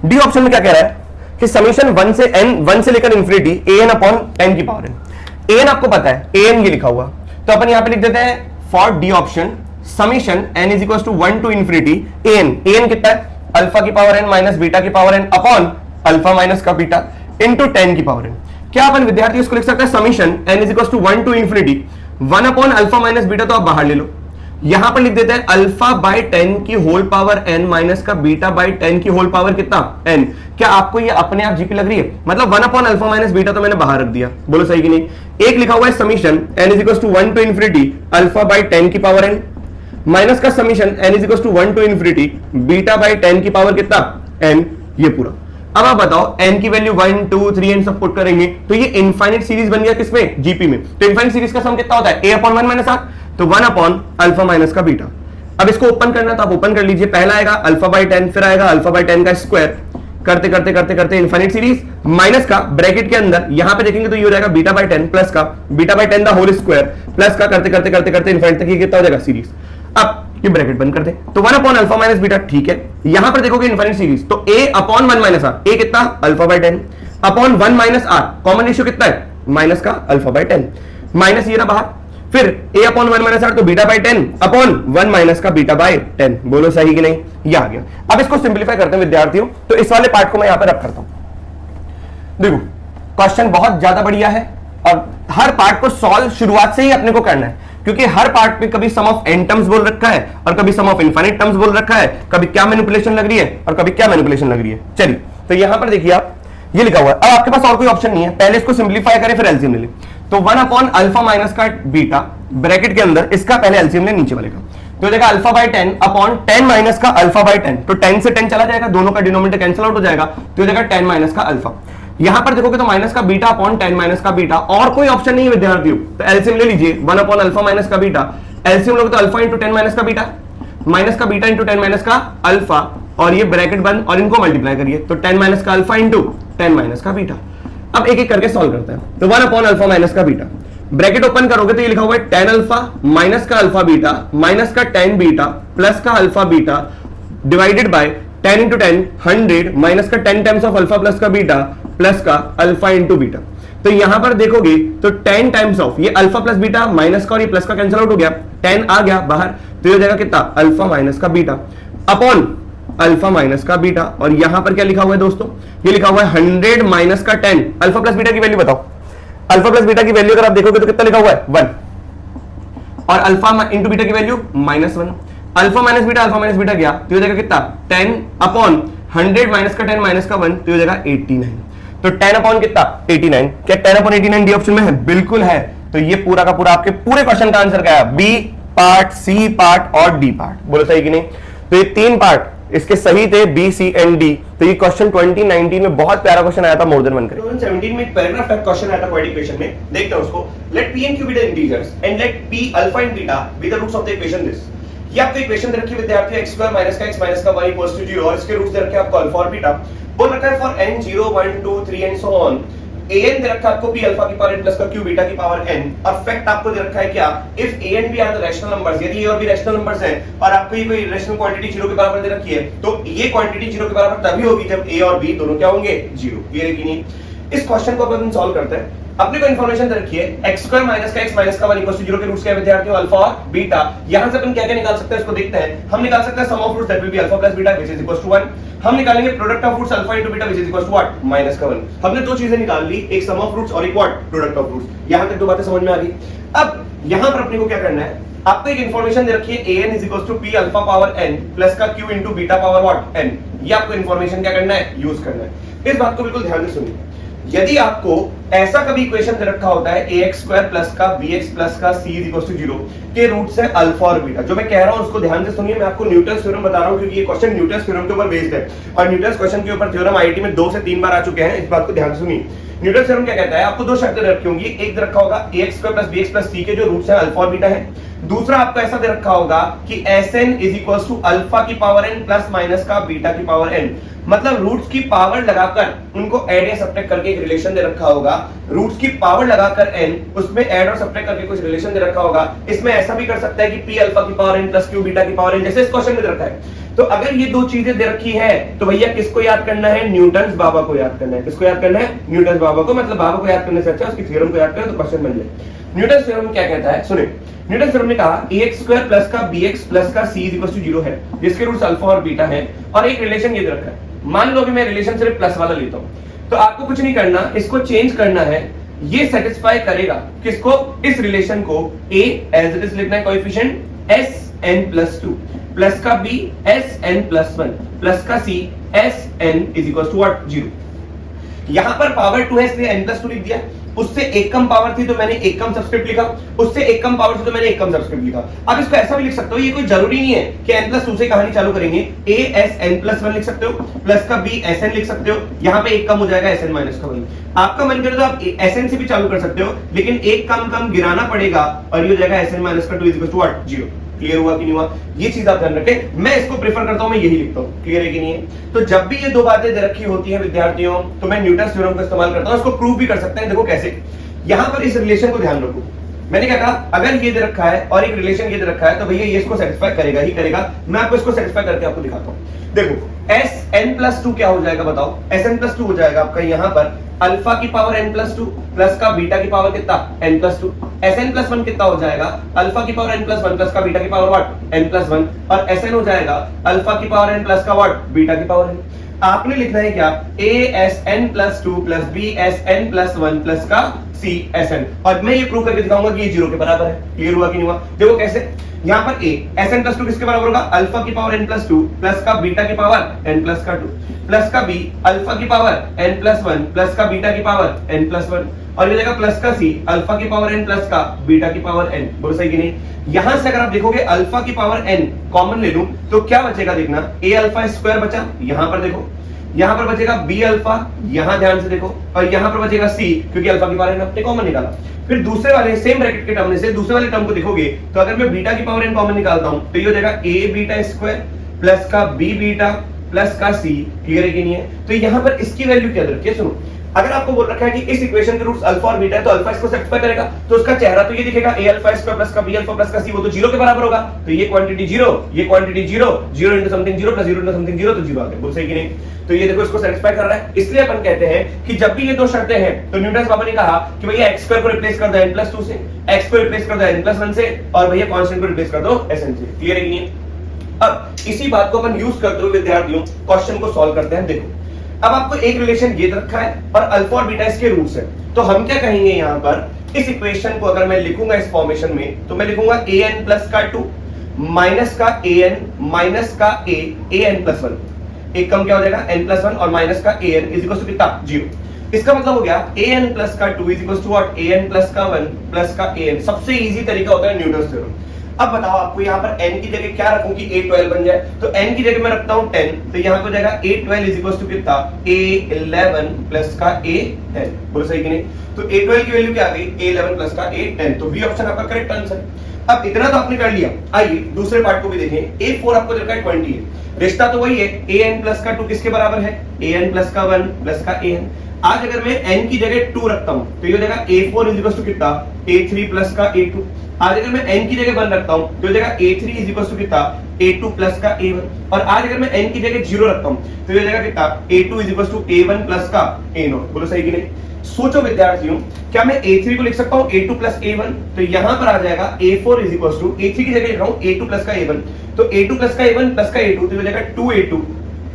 डी ऑप्शन में क्या कह रहा है कि समीशन 1 से n, 1 से लेकर इंफिनिटी an अपॉन 10 की पावर n। an आपको पता है, an ये लिखा हुआ, तो अपन यहां पे लिख देते हैं for d option summation n is equal to 1 to infinity an कितना है, अल्फा की पावर n माइनस बीटा की power n upon alpha minus का बीटा इंटू 10 की पावर n। क्या अपन विद्यार्थी इसको लिख सकते हैं summation n is equal to 1 to infinity 1 upon alpha minus beta, तो आप बाहर ले लो, यहां पर लिख देते हैं अल्फा बाय 10 की होल पावर n माइनस का बीटा बाय 10 की होल पावर कितना n। क्या आपको ये अपने आप जीपी लग रही है, मतलब 1 अपॉन अल्फा माइनस बीटा तो मैंने बाहर रख दिया, बोलो सही कि नहीं। एक लिखा हुआ है summation n is equal to 1 to infinity alpha by 10 की पावर n माइनस का summation n is equal to 1 to infinity beta by 10 की पावर कितना n, ये पूरा। अब आप बताओ n की वैल्यू 1 2 3 एंड सब पुट करेंगे तो ये इनफाइनाइट सीरीज बन गया किसमें, जीपी में। तो इनफाइनाइट सीरीज का सम कितना होता है, a अपॉन 1 माइनस r, तो 1 अपॉन अल्फा माइनस का बीटा। अब इसको ओपन करना तो आप ओपन कर लीजिए, पहला आएगा अल्फा बाय 10, फिर आएगा अल्फा बाय 10 का स्क्वायर, करते करते करते करते इनफाइनाइट सीरीज माइनस का ब्रैकेट के अंदर यहां पे देखेंगे तो ये हो जाएगा बीटा बाय 10 प्लस का beta by 10 the whole square plus का करते करते करते करते इनफाइनाइट तक ये कितना हो जाएगा सीरीज। अब ये ब्रैकेट बंद कर दे तो 1 अपॉन अल्फा माइनस बीटा, ठीक है। यहां पर देखोगे इनफाइनाइट सीरीज तो a upon 1 minus r, a कितना alpha by 10 upon 1 minus r, common ratio कितना है माइनस का अल्फा बाय 10, माइनस ये ना बाहर, फिर a अपॉन 1 माइनस r तो बीटा बाय 10 अपॉन 1 माइनस का बीटा बाय 10, बोलो सही कि नहीं, ये आ गया। अब इसको सिंपलीफाई करते हैं विद्यार्थियों, तो इस वाले पार्ट को मैं यहां पर रख करता हूं। देखो क्वेश्चन बहुत ज्यादा बढ़िया है और हर पार्ट को सॉल्व शुरुआत से ही अपने को करना है, क्योंकि हर पार्ट पे कभी सम ऑफ n टर्म्स बोल रखा है और कभी सम ऑफ इनफाइनाइट टर्म्स बोल रखा है, कभी क्या मैनिपुलेशन लग रही है और कभी क्या मैनिपुलेशन लग रही है। चलिए तो यहां पर देखिए आप ये लिखा हुआ है, अब आपके पास और कोई ऑप्शन नहीं है, पहले इसको सिंपलीफाई करें फिर एलसीएम ले लें। तो 1 अपॉन अल्फा माइनस का बीटा ब्रैकेट के अंदर इसका पहले एलसीएम ले नीचे वाले का, तो देखा अल्फा बाय 10 अपॉन 10 माइनस का अल्फा बाय 10, तो 10 से 10 चला जाएगा, दोनों का डिनोमिनेटर कैंसिल आउट हो जाएगा, तो देखा 10 माइनस का अल्फा। यहां पर देखोगे तो माइनस का बीटा अपॉन 10 माइनस का बीटा, और कोई ऑप्शन नहीं है विद्यार्थियों, तो एलसीएम ले लीजिए 1 अपॉन अल्फा माइनस का बीटा, एलसीएम लोगे तो अल्फा इंटू 10 माइनस का बीटा, माइनस का बीटा इंटू 10 माइनस का अल्फा, और ये ब्रैकेट बंद और इनको मल्टीप्लाई करिए तो 10 माइनस का अल्फा इंटू 10 माइनस का बीटा। अब एक एक करके सॉल्व करते हैं, तो 1 अपॉन अल्फा माइनस का बीटा, ब्रैकेट ओपन करोगे तो ये लिखा हुआ है 10 अल्फा माइनस का अल्फा बीटा माइनस का 10 बीटा प्लस का alpha beta divided by 10 into 10 100 minus का 10 टाइम्स ऑफ अल्फा प्लस का बीटा प्लस का अल्फा इंटू बीटा। तो यहां पर देखोगे तो 10 टाइम्स ऑफ ये अल्फा प्लस बीटा माइनस का और ये प्लस का कैंसिल आउट हो गया, 10 आ गया बाहर, तो ये हो जाएगा कितना अल्फा माइनस का बीटा अपॉन अल्फा माइनस का बीटा, और यहां पर क्या लिखा हुआ है दोस्तों, ये लिखा हुआ है 100 माइनस का 10, अल्फा प्लस बीटा की वैल्यू बताओ, अल्फा प्लस बीटा की वैल्यू अगर आप देखोगे तो कितना लिखा हुआ है 1, और अल्फा इंटू बीटा की वैल्यू -1, अल्फा माइनस बीटा गया तो ये हो जाएगा कितना 10 अपॉन 100 माइनस का 10 माइनस का 1, तो ये हो जाएगा 89, तो 10 अपॉन कितना 89, क्या 10 अपॉन 89 डी ऑप्शन में है, बिल्कुल है। तो ये पूरा का पूरा आपके पूरे क्वेश्चन का आंसर क्या है, बी पार्ट, सी पार्ट और डी पार्ट, बोलो सही कि नहीं। तो ये तीन पार्ट इसके सही थे, बी सी एंड डी। तो ये क्वेश्चन 2019 में बहुत प्यारा क्वेश्चन आया था, मोर देन 1 करेक्ट। 2017 में एक पैराग्राफ टाइप क्वेश्चन आया था क्वाड्रेटिक इक्वेशन में, देखते हैं उसको। Let p and q be the integers and let p alpha and beta be the roots of the equation this। ये आपको इक्वेशन दे रखी है विद्यार्थियों, x स्क्वायर माइनस का x माइनस का 1 इक्वल्स टू 0, और इसके रूट्स दे रखे हैं आपको अल्फा और बीटा। बोल रखा है for n 0 1 2 3 and so on, an दे रखा है आपको p अल्फा की पावर n प्लस का q बीटा की पावर n, और फैक्ट आपको दे रखा है क्या, if a and b are the rational numbers, यदि a और b रैशनल नंबर्स हैं और आपको ये कोई रैशनल क्वांटिटी 0 के बराबर दे रखी है, तो ये क्वांटिटी 0 के बराबर तभी होगी जब a और b दोनों क्या होंगे 0, ये है कि नहीं। इस क्वेश्चन को अपन सॉल्व करते हैं। अपने को इंफॉर्मेशन दे रखी है x स्क्वायर माइनस का x माइनस का 1 इक्वल्स टू 0 के रूट्स क्या है विद्यार्थियों, अल्फा और बीटा। यहां से अपन क्या क्या निकाल सकते हैं इसको देखते हैं। हम निकाल सकते हैं sum of roots that will be alpha plus beta which is equals to 1। हम निकालेंगे product of roots alpha into beta which is equals to what, minus का 1। हमने दो चीजें निकाल ली, एक सम ऑफ रूट्स और एक व्हाट, प्रोडक्ट ऑफ रूट्स। यहां तक दो बातें समझ में आ गई। अब यहां पर अपने को क्या करना है, आपको एक इंफॉर्मेशन दे रखी है an is equals to p alpha power n plus का q into beta power what n। ये आपको इंफॉर्मेशन क्या करना है, यूज करना है। इस बात को बिल्कुल ध्यान से सुनिए। यदि आपको ऐसा कभी इक्वेशन दे रखा होता है ax स्क्वायर प्लस का bx प्लस का c इज इक्वल टू 0 के रूट्स है अल्फा और बीटा, जो मैं कह रहा हूं उसको ध्यान से सुनिए। मैं आपको न्यूटन्स थ्योरम बता रहा हूं क्योंकि ये क्वेश्चन न्यूटन्स थ्योरम के ऊपर बेस्ड है, और न्यूटन्स क्वेश्चन के ऊपर थ्योरम आईआईटी में 2 से 3 बार आ चुके हैं। इस बात को ध्यान से सुनिए। न्यूटन थ्योरम क्या कहता है, आपको दो शर्तें रखी होंगी, एक दे रखा होगा ax square plus bx plus c के जो रूट्स हैं अल्फा और बीटा है। दूसरा आपको ऐसा दे रखा होगा कि sn is equals to alpha की पावर n प्लस माइनस का बीटा की पावर n, मतलब रूट्स की पावर लगाकर उनको ऐड या सब्ट्रैक्ट करके एक रिलेशन दे रखा होगा रूट्स की पावर लगाकर n उसमें ऐड और सब्ट्रैक्ट करके कुछ रिलेशन दे रखा होगा। इसमें ऐसा भी कर सकता है कि p अल्फा की power n plus q beta की पावर n, जैसे इस क्वेश्चन में दे रखा है। तो अगर ये दो चीजें दे रखी है तो भैया किसको याद करना है? न्यूटन्स बाबा को याद करना है। किसको याद करना है? न्यूटन्स बाबा को। मतलब बाबा को याद करने से अच्छा उसकी थ्योरम को याद करें तो क्वेश्चन बन जाए। न्यूटन्स थ्योरम क्या कहता है सुने। न्यूटन्स थ्योरम ने कहा ax स्क्वायर प्लस का bx प्लस का c इक्वल टू 0 है, जिसके रूट्स अल्फा और बीटा है, और एक रिलेशन ये दे रखा है। मान लो कि मैं रिलेशन सिर्फ प्लस वाला लेता हूं, तो आपको कुछ नहीं करना, इसको चेंज करना है। ये सेटिस्फाई करेगा किसको? इस रिलेशन को। a एज इट इज लिखना है कोएफिशिएंट sn प्लस 2 प्लस का b sn प्लस 1 प्लस का c sn is equal to what? 0। यहां पर पावर 2 है इसलिए n प्लस 2 लिख दिया। उससे एक कम पावर थी तो मैंने एक कम सबस्क्रिप्ट लिखा, उससे एक कम पावर थी तो मैंने एक कम सबस्क्रिप्ट लिखा। अब इसको ऐसा भी लिख सकते हो, ये कोई जरूरी नहीं है कि n प्लस 2 से कहानी चालू करेंगे। a sn प्लस 1 लिख सकते हो, प्लस का b sn लिख सकते हो, यहाँ पे एक कम हो जाएगा sn माइनस का 1। आपका मन करे तो आप sn से भी चालू कर सकते हो, लेकिन एक कम गिराना पड़ेगा और ये हो जाएगा sn माइनस का 2 is equal to what? 0। Clear हुआ कि नहीं हुआ? ये चीज आप ध्यान रखें। मैं इसको प्रेफर करता हूं, मैं यही लिखता हूं। क्लियर है कि नहीं है? तो जब भी ये दो बातें दे रखी होती हैं विद्यार्थियों, तो मैं न्यूटन्स थ्योरम का इस्तेमाल करता हूं। इसको प्रूव भी कर सकते हैं। देखो कैसे। यहां पर इस रिलेशन को ध्यान रखो। मैंने क्या कहा? अगर ये दे रखा है और एक रिलेशन ये दे रखा है तो भैया ये इसको सेटिस्फाई करेगा ही करेगा। मैं आपको इसको सेटिस्फाई करके आपको दिखाता हूं। देखो sn प्लस 2 क्या हो जाएगा बताओ? sn प्लस 2 हो जाएगा आपका यहां पर अल्फा की पावर n प्लस 2 प्लस का बीटा की पावर कितना? n plus 2। sn प्लस 1 कितना हो जाएगा? अल्फा की पावर n प्लस 1 प्लस का बीटा की पावर व्हाट? n plus 1। और sn हो जाएगा अल्फा की पावर n प्लस का व्हाट? बीटा की पावर n। आपने लिखना है क्या? asn plus 2 plus bsn plus 1 plus का csn, और मैं ये प्रूव करके दिखाऊंगा कि ये 0 के बराबर है। क्लियर हुआ कि नहीं हुआ? देखो कैसे। यहाँ पर a sn प्लस 2 किसके बराबर होगा? अल्फा की पावर n प्लस 2 प्लस का बीटा की पावर n प्लस का 2 प्लस का b अल्फा की पावर n प्लस 1 प्लस का बीटा की पावर n प्लस 1, और ये जाएगा प्लस का c अल्फा की पावर n प्लस का बीटा की पावर n। बोलो सही कि नहीं? यहां से अगर आप देखोगे अल्फा की पावर n कॉमन ले लूं तो क्या बचेगा? देखना a अल्फा स्क्वायर बचा, यहां पर देखो, यहां पर बचेगा b अल्फा, यहां ध्यान से देखो, और यहां पर बचेगा c, क्योंकि अल्फा की पावर n हमने कॉमन निकाला। फिर दूसरे वाले सेम ब्रैकेट के टर्म में से दूसरे वाले टर्म को देखोगे तो अगर मैं बीटा की पावर n कॉमन निकालता हूं तो ये हो जाएगा a बीटा स्क्वायर प्लस का b बीटा प्लस का c। क्लियर है कि नहीं है? तो यहां पर इसकी वैल्यू क्या रखिए सुनो। अगर आपको बोल रखा है कि इस इक्वेशन के रूट्स अल्फा और बीटा है तो अल्फा इसको सेटिस्फाई करेगा, तो उसका चेहरा तो ये दिखेगा a अल्फा स्क्वायर प्लस का b अल्फा प्लस का c, वो तो 0 के बराबर होगा। तो ये क्वांटिटी 0, ये quantity 0, 0 into something 0 plus 0 into something 0, तो 0 आ गया। बोल सही कि नहीं? तो ये देखो इसको सेटिस्फाई कर रहा है। इसलिए अपन कहते हैं कि जब भी ये दो शर्तें हैं तो न्यूटन्स बाबा ने कहा कि भैया x स्क्वायर को रिप्लेस कर दो n प्लस 2 से, x को रिप्लेस कर दो n प्लस 1 से, और भैया कांस्टेंट को रिप्लेस कर दो sn से। क्लियर है कि नहीं? अब इसी बात को अपन यूज करते हुए विद्यार्थियों क्वेश्चन को सॉल्व करते हैं। देखो अब आपको एक रिलेशन ये रखा है और अल्फा और बीटा इसके रूट्स है, तो हम क्या कहेंगे यहां पर? इस इक्वेशन को अगर मैं लिखूंगा इस फॉर्मेशन में तो मैं लिखूंगा an प्लस का 2 माइनस का an माइनस का an प्लस 1। एक कम क्या हो जाएगा? n प्लस 1 और माइनस का an इज इक्वल टू कितना? 0। इसका मतलब हो गया an प्लस का 2 is equal to what? an plus का 1 प्लस का an। सबसे इजी तरीका होता है न्यूटन्स थ्योरम। अब बताओ आपको यहाँ पर n की जगह क्या रखूं कि a12 बन जाए? तो n की जगह मैं रखता हूं 10, तो यहाँ पे हो जाएगा a12 इज इक्वल टू कितना? a11 प्लस का a10। बोलो सही कि नहीं? तो a12 की वैल्यू क्या आ गई? a11 प्लस का a10। तो बी ऑप्शन आपका करेक्ट आंसर। अब इतना तो आपने कर लिया, आइए दूसरे पार्ट को भी देखें। a4 आपको दे रखा है 20 है, रिश्ता तो वही है, an प्लस का 2 किसके बराबर है? an प्लस का 1 प्लस का an। आज अगर मैं n की जगह 2 रखता हूं तो ये हो जाएगा a4 इज इक्वल टू कितना? a3 प्लस का a2। आज अगर मैं n की जगह 1 रखता हूं तो हो जाएगा a3 इज इक्वल टू कितना? a2 प्लस का a1। और आज अगर मैं n की जगह 0 रखता हूं तो हो जाएगा कितना? a2 is equal to a1 plus का a0। बोलो सही कि नहीं? सोचो विद्यार्थियों, क्या मैं a3 को लिख सकता हूं a2 प्लस a1? तो यहां पर आ जाएगा a4 is equal to a3 की जगह लिख रहा हूं a2 प्लस का a1, तो a2 प्लस का a1 प्लस का a2 तो हो जाएगा 2a2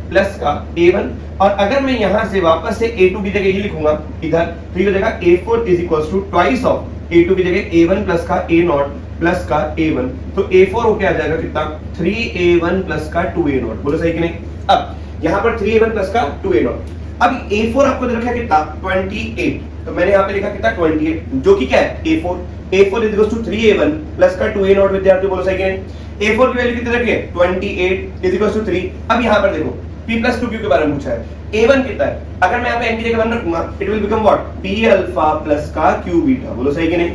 प्लस का a1। और अगर मैं यहां से वापस से a2 की जगह ये लिखूंगा इधर तो ये हो जाएगा a4 is equal to twice of a2 की जगह a1 प्लस का a0 प्लस का a1, तो a4 होके आ जाएगा कितना? 3a1 प्लस का 2a0। बोलो सही कि नहीं? अब यहां पर 3a1 प्लस का 2a0। अब a4 आपको दे रखा है कितना? 28, तो मैंने यहां पे लिखा कितना? 28, जो कि क्या है? a4 is equal to 3a1 plus का 2a0। विद्यार्थी बोलो सही कि नहीं? a4 की वैल्यू कितनी रखी है? 28 इज इक्वल टू 3। अब यहां पर देखो p प्लस 2q के बारे में पूछा है, a1 कितना है? अगर मैं यहाँ पे n की जगह 1 रखूंगा it will become what? p alpha plus का q बीटा। बोलो सही कि नहीं?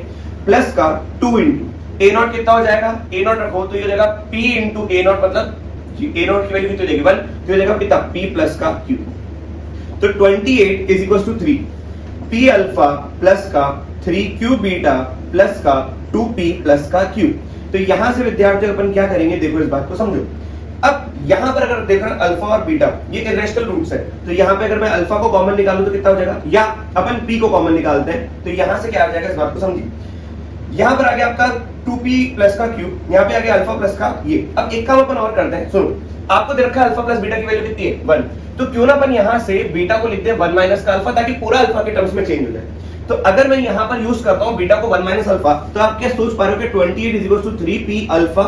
प्लस का 2 इंटू a0 कितना हो जाएगा? a0 रखो तो ये हो जाएगा p इंटू a0, मतलब a0 की वैल्यू कितनी हो जाएगी? 1, तो ये हो जाएगा कितना? p प्लस का q। तो 28 is equal to 3, p alpha plus का 3q बीटा प्लस का 2p प्लस का q। तो यहां से विद्यार्थी अपन क्या करेंगे, देखो इस बात को समझो। अब यहां पर अगर देखना अल्फा और बीटा ये इरेशनल रूट्स है, तो यहां पे अगर मैं अल्फा को कॉमन निकालूं तो कितना हो जाएगा, या अपन p को कॉमन निकालते हैं तो यहां से क्या आ जाएगा, इस बात को समझिए। यहां पर आ गया आपका 2p प्लस का q, यहां पे आ गया अल्फा प्लस का ये। अब एक काम अपन और करते हैं, सुनो, आपको दे रखा है अल्फा प्लस बीटा की वैल्यू कितनी है 1, तो क्यों ना अपन यहां से बीटा को लिख दे 1 माइनस का अल्फा, ताकि पूरा अल्फा के टर्म्स में चेंज हो जाए। तो अगर मैं यहां पर यूज करता हूं बीटा को 1 माइनस अल्फा, तो आप क्या सोच पा रहे हो कि 28 3p अल्फा